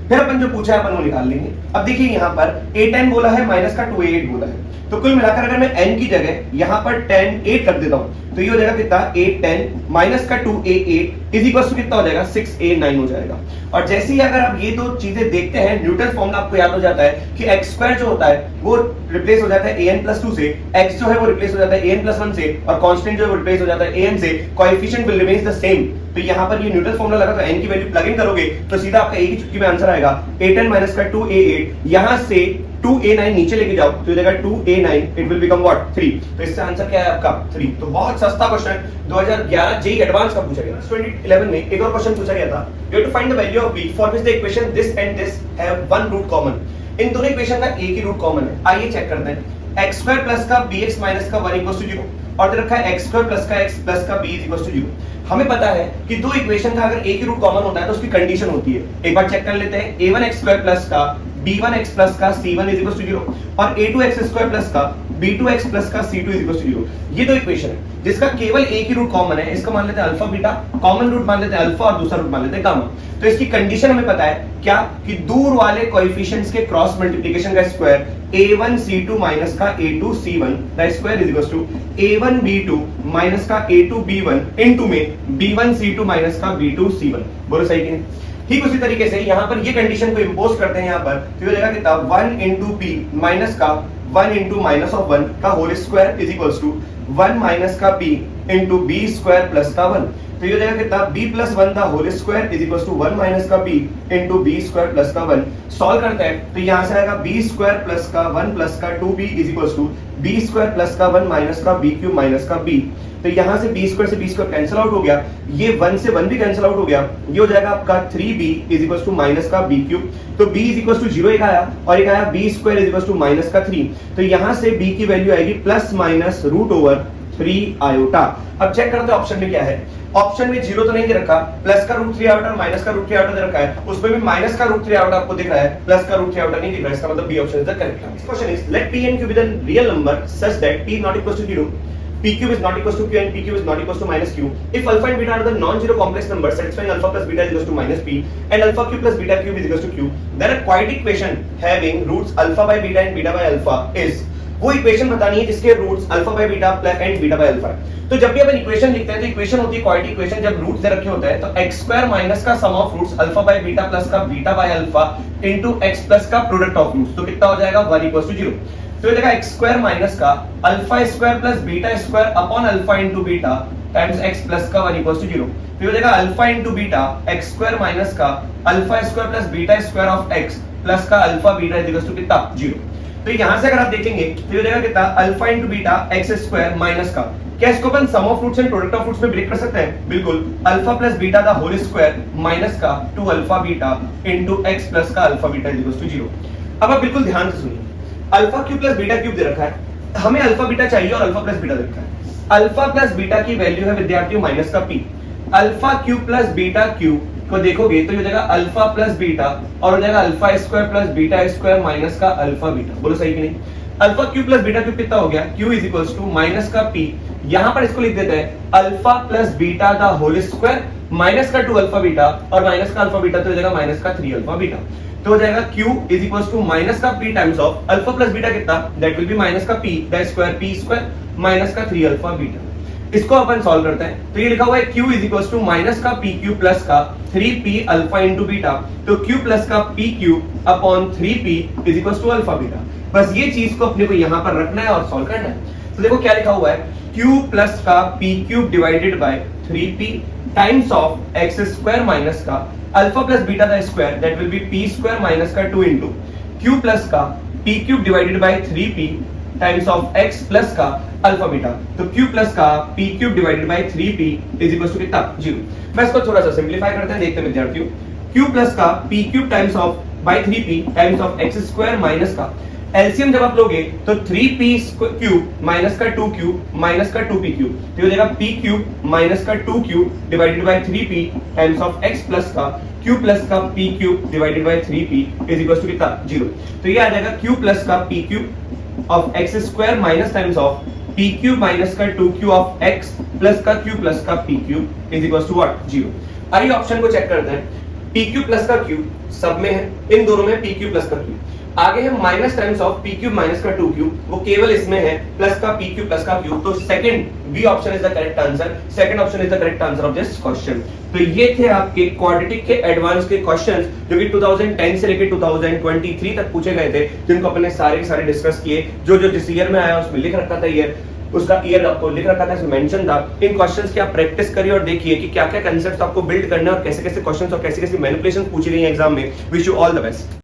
फिर अपन जो पूछा है अपन वो निकाल लेंगे। अब देखिए यहाँ पर a10 बोला है माइनस का 2a8 बोला है, तो कुल मिलाकर अगर मैं n की जगह यहाँ पर 10 8 रख देता हूँ तो ये हो जाएगा कितना, a10 माइनस का 2a8 इज इक्वल टू कितना हो जाएगा, 6a9 हो जाएगा। और जैसे ही अगर आप ये दो चीजें देखते हैं न्यूटन फॉर्मूला आपको याद हो जाता है कि x स्क्वायर जो होता है वो रिप्लेस हो जाता है an प्लस 2 से, x जो है वो रिप्लेस हो जाता है an प्लस 1 से, और कांस्टेंट जो है वो रिप्लेस हो जाता है an से, coefficient will remains the same. तो यहाँ पर ये न्यूटन फॉर्मूला लगा तो n की वैल्यू प्लग इन करोगे तो सीधा आपका एक ही चुटकी में आंसर आएगा a10 माइनस का 2a8, यहाँ से 2a9 नीचे लेके जाओ तो जाएगा 2a9, it will become what, 3। तो इससे आंसर क्या है आपका 3। तो बहुत सस्ता क्वेश्चन है, 2011 जेईई एडवांस का पूछा गया। 2011 में एक और क्वेश्चन पूछा गया था, you have to find the value of b for which the equation this and this have one root common. इन दोनों इक्वेशन का एक ही रूट कॉमन है। आइए चेक करते हैं। x स्क्वायर प्लस का bx माइनस का 1 इक्वल टू 0 और दे रखा है x स्क्वायर प्लस का x प्लस का b इज इक्वल टू 0। हमें पता है कि दो इक्वेशन का अगर एक ही रूट कॉमन होता है तो उसकी कंडीशन होती है। एक बार चेक कर लेते हैं। a1x स्क्वायर प्लस का b1x प्लस का c1 इज इक्वल टू 0 और a2x स्क्वायर प्लस का b2x प्लस का c2 इज इक्वल टू 0। ये दो इक्वेशन है जिसका केवल एक ही रूट कॉमन है। इसका मान लेते हैं अल्फा बीटा, कॉमन रूट मान लेते हैं अल्फा और दूसरा रूट मान लेते हैं गामा। तो इसकी कंडीशन हमें पता है क्या कि दूर वाले कोएफिशिएंट्स के क्रॉस मल्टीप्लिकेशन का स्क्वायर a1 c2 माइनस का a2 c1 the square is equal to a1 b2 minus का a2 b1 इनटू में b1 c2 माइनस का b2 c1। बोलो सही कि नहीं। ठीक उसी तरीके से यहाँ पर ये कंडीशन को इंपोज करते हैं यहाँ पर, तो ये हो जाएगा कितना, 1 into b माइनस का 1 into माइनस ऑफ 1 का whole square is equals to 1 minus का b into b square plus का 1। तो ये हो जाएगा कितना, b प्लस 1 का whole square is equals to 1 minus का b into b square plus का 1। सॉल्व करते हैं तो यहाँ से आएगा b स्क्वायर प्लस का 1 प्लस का 2b is equals to b square plus का 1 माइनस का b क्यूब माइनस का b। तो यहाँ से b स्क्वायर से b स्क्वायर कैंसिल आउट हो गया, ये 1 से 1 भी कैंसिल आउट हो गया, ये हो जाएगा आपका 3b is equals to minus का b क्यूब। तो b इज इक्वल्स टू 0 एक आया और एक आया b square is equals to minus का 3। तो यहाँ से b की वैल्यू आएगी plus minus root over 3 iota. अब चेक करते हैं ऑप्शन में क्या है। ऑप्शन में 0 तो नहीं दे रखा, प्लस का रूट 3 आयोटा और माइनस का रूट 3 आयोटा दे रखा है, उसमें भी माइनस का रूट 3 आयोटा आपको दिख रहा है, प्लस का रूट 3 आयोटा नहीं दिख रहा है। इसका मतलब B option is the correct answer. Question is let p and q be the real number such that p is not equal to 0, p cube is not equal to q and p cube is not equal to minus q if alpha and beta are the non-zero complex numbers satisfying alpha plus beta is equal to minus p and alpha cube plus beta cube is equal to q, then a quadratic equation having roots alpha by beta and beta by alpha is। वो equation बतानी है जिसके roots alpha by beta plus and beta by alpha है। तो जब भी अपन equation लिखते हैं तो इक्वेशन होती है क्वाड्रेटिक इक्वेशन, जब रूट्स दे रखे होते हैं तो x स्क्वायर माइनस का sum of roots alpha by beta plus का beta by alpha into x plus का प्रोडक्ट ऑफ रूट्स, तो कितना हो जाएगा 1 इक्वल टू 0। तो ये देखा x स्क्वायर माइनस का alpha square plus beta square upon alpha into beta times x plus का 1 इक्वल टू 0। फिर देखा alpha into beta x square minus का alpha square plus beta square of x plus का alpha beta is equal to कितना 0। तो यहां से अगर आप देखेंगे तो ये देगा कितना alpha into beta x square minus का, क्या इसको अपन sum of roots and product of roots में ब्रेक कर सकते हैं? बिल्कुल। अल्फा प्लस बीटा का होल स्क्वायर माइनस का 2 alpha beta into x plus का alpha beta is equal to 0। अब आप बिल्कुल ध्यान से सुनिए, alpha cube plus beta cube दे रखा है, हमें अल्फा बीटा चाहिए और अल्फा प्लस बीटा दे रखा है। अल्फा प्लस बीटा की वैल्यू है विद्यार्थियों माइनस का P. Alpha cube plus beta cube को देखोगे तो ये हो जाएगा अल्फा प्लस बीटा और हो जाएगा alpha square plus beta square minus का अल्फा बीटा। बोलो सही कि नहीं? Alpha cube plus beta cube कितना हो गया? Q is equals to minus का पी, यहां पर इसको लिख देते हैं alpha plus beta the whole square minus का 2 अल्फा बीटा और माइनस का अल्फा बीटा तो हो जाएगा माइनस का 3 अल्फा बीटा। तो हो जाएगा q is equals to minus का p times of alpha plus beta कितना? दैट विल बी माइनस का p the square p square minus का 3 अल्फा बीटा। इसको अपन सॉल्व करते हैं तो ये लिखा हुआ है q is equals to minus का p क्यूब प्लस का 3p अल्फा इंटू बीटा, तो q प्लस का p cube upon 3p is equals to alpha beta. बस ये चीज को अपने को यहां पर रखना है और सॉल्व करना है। तो देखो क्या लिखा हुआ है, q प्लस का p cube divided by 3p times of x square minus का alpha plus beta the square that will be p square minus का 2 इंटू q प्लस का p cube divided by 3p times of x plus का alpha beta, तो q plus का p cube divided by 3p is equal to कितना? 0। मैं इसको थोड़ा सा सिंपलीफाई करते हैं, देखते हैं विद्यार्थियों। q प्लस का p cube times of by 3p times of x square minus का एलसीएम जब आप लोगे तो 3p क्यूब माइनस का 2 क्यूब माइनस का 2p क्यूब, तो हो जाएगा p क्यूब माइनस का 2 cube divided by 3p times of x plus का q प्लस का p cube divided by 3p is equal to कितना? 0। तो ये आ जाएगा q प्लस का p cube of x square minus times of p cube minus का 2q of x plus का q प्लस का p cube is equal to what? 0। आइए ऑप्शन को चेक करते हैं। p क्यूब प्लस का q सब में है, इन दोनों में p क्यूब प्लस का q। आगे है minus times of p cube minus का 2q, वो केवल इसमें है प्लस का p क्यूब प्लस का q। तो second B option is the correct answer, second option is the correct answer of this question. तो ये थे आपके क्वाड्रेटिक के एडवांस के क्वेश्चंस जो कि 2010 से लेकर 2023 तक पूछे गए थे, जिनको अपने सारे डिस्कस किए। जो जिस ईयर में आया उसमें लिख रखा था ईयर, उसका ईयर आपको लिख रखा था, इसमें मेंशन था। इन क्वेश्चंस की आप प्रैक्टिस करिए और देखिए कि क्या क्या कंसेप्ट्स आपको बिल्ड करना है और कैसे कैसे क्वेश्चंस और कैसे कैसे मैनिपुलेशंस पूछी गई हैं एग्जाम में। Wish you all the best.